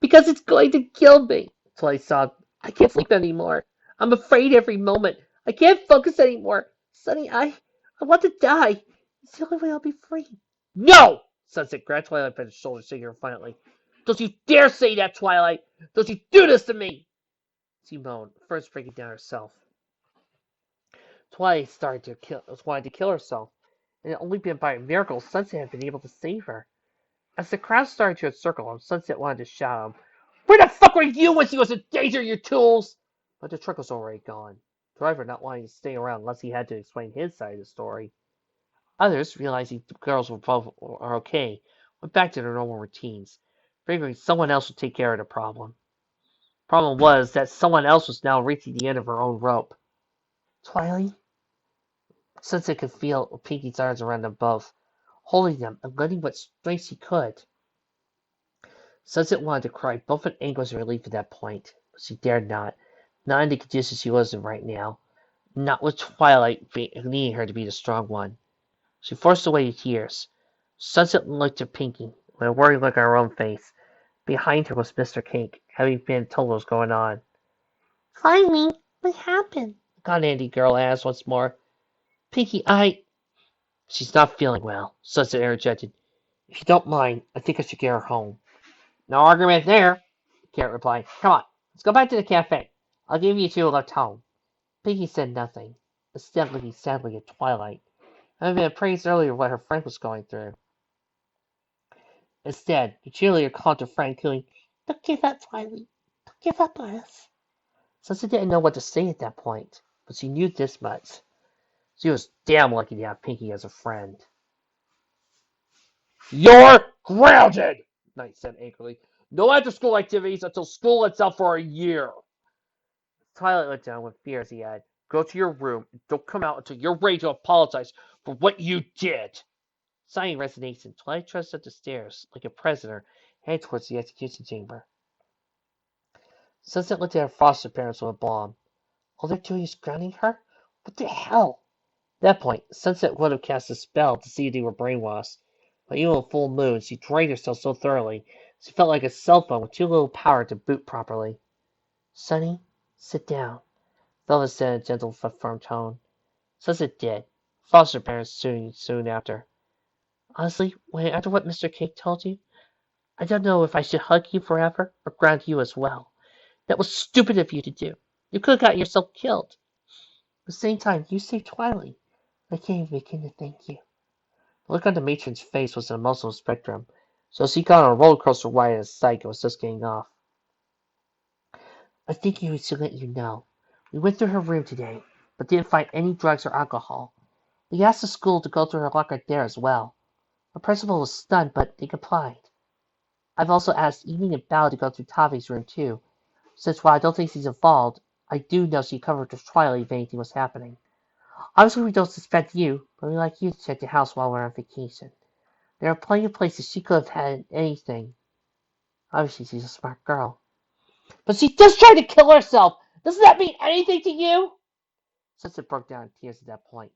Speaker 1: Because it's going to kill me, Twilight sobbed. I can't sleep anymore. I'm afraid every moment. I can't focus anymore. Sonny, I want to die. It's the only way I'll be free. No! Sunset grabbed Twilight by the shoulder, shaking her violently. Don't you dare say that, Twilight! Don't you do this to me! She moaned, first breaking down herself. Twilight wanted to kill herself, and it had only been by a miracle Sunset had been able to save her. As the crowd started to encircle him, Sunset wanted to shout at him, Where the fuck were you when she was in danger, you tools? But the truck was already gone. The driver not wanting to stay around unless he had to explain his side of the story. Others, realizing the girls were okay, went back to their normal routines, figuring someone else would take care of the problem. Problem was that someone else was now reaching the end of her own rope. Twilight? Sunset could feel Pinky's arms around them both, holding them and letting what strength she could. Sunset wanted to cry, both in anguish and relief at that point, but she dared not in the condition she was in right now, not with Twilight needing her to be the strong one. She forced away the tears. Sunset looked at Pinky, with a worried look on her own face. Behind her was Mr. Cake, having been told what was going on. Finally, what happened? The Andy girl asked once more. Pinky, She's not feeling well, Sunset interjected. If you don't mind, I think I should get her home. No argument there, Carrot replied. Come on, let's go back to the cafe. I'll give you two a lift home. Pinky said nothing, instead looking sadly at Twilight, having been appraised earlier what her friend was going through. Instead, the cheerleader called her friend, cooing, Don't give up, Twilight. Don't give up on us. Sunset didn't know what to say at that point, but she knew this much. She was damn lucky to have Pinky as a friend. You're grounded, Knight said angrily. No after-school activities until school lets out for a year. Twilight looked down with fear as he had. Go to your room and don't come out until you're ready to apologize for what you did. Sighing resignation, Twilight trudged up the stairs like a prisoner headed towards the execution chamber. Sunset looked at her foster parents with a bomb. All they're doing is grounding her? What the hell? At that point, Sunset would have cast a spell to see if they were brainwashed. But even with full moon, she drained herself so thoroughly, she felt like a cell phone with too little power to boot properly. Sonny, sit down, Velvet said in a gentle but firm tone. Sunset did. Foster parents soon after. Honestly, after what Mr. Cake told you, I don't know if I should hug you forever or ground you as well. That was stupid of you to do. You could have gotten yourself killed. At the same time, you saved Twilight. I can't even begin to thank you. The look on the matron's face was an emotional spectrum, so she got on a roller coaster ride as Psyche was just getting off. I think we should let you know. We went through her room today, but didn't find any drugs or alcohol. We asked the school to go through her locker there as well. The principal was stunned, but they complied. I've also asked Evening and Belle to go through Tavi's room too, since while I don't think she's involved, I do know she covered with Twilight if anything was happening. Obviously we don't suspect you, but we'd like you to check the house while we're on vacation. There are plenty of places she could have had anything. Obviously she's a smart girl. But she just tried to kill herself! Doesn't that mean anything to you? Sunset broke down in tears at that point.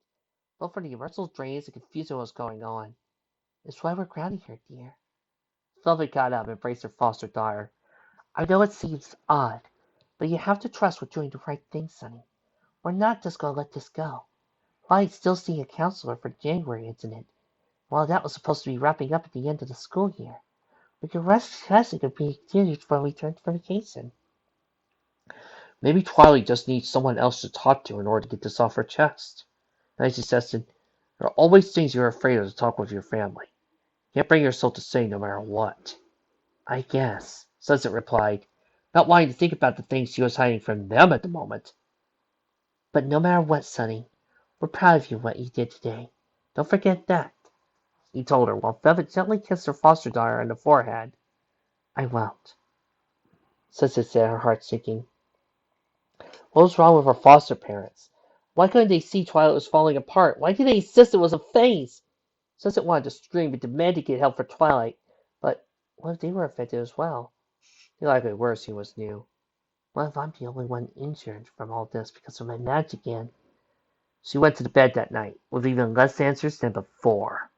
Speaker 1: Both for the universal drains and confusion was going on. It's why we're grounding her, dear. Velvet got up and embraced her foster daughter. I know it seems odd, but you have to trust we're doing the right thing, Sonny. We're not just going to let this go. White's still seeing a counselor for the January incident. While that was supposed to be wrapping up at the end of the school year, we can rest testing could be continued when we return to vacation. Maybe Twilight just needs someone else to talk to in order to get this off her chest. And she suggested, there are always things you're afraid of to talk with your family. You can't bring yourself to say no matter what. I guess, Sunset replied, not wanting to think about the things she was hiding from them at the moment. But no matter what, Sonny, we're proud of you what you did today. Don't forget that, he told her while Velvet gently kissed her foster daughter on the forehead. I won't, Sunset said, her heart sinking. What was wrong with her foster parents? Why couldn't they see Twilight was falling apart? Why did they insist it was a phase? Sunset wanted to scream and demand to get help for Twilight, but what if they were affected as well? The likely worse he was new. What if I'm the only one injured from all this because of my magic again? She went to the bed that night with even less answers than before.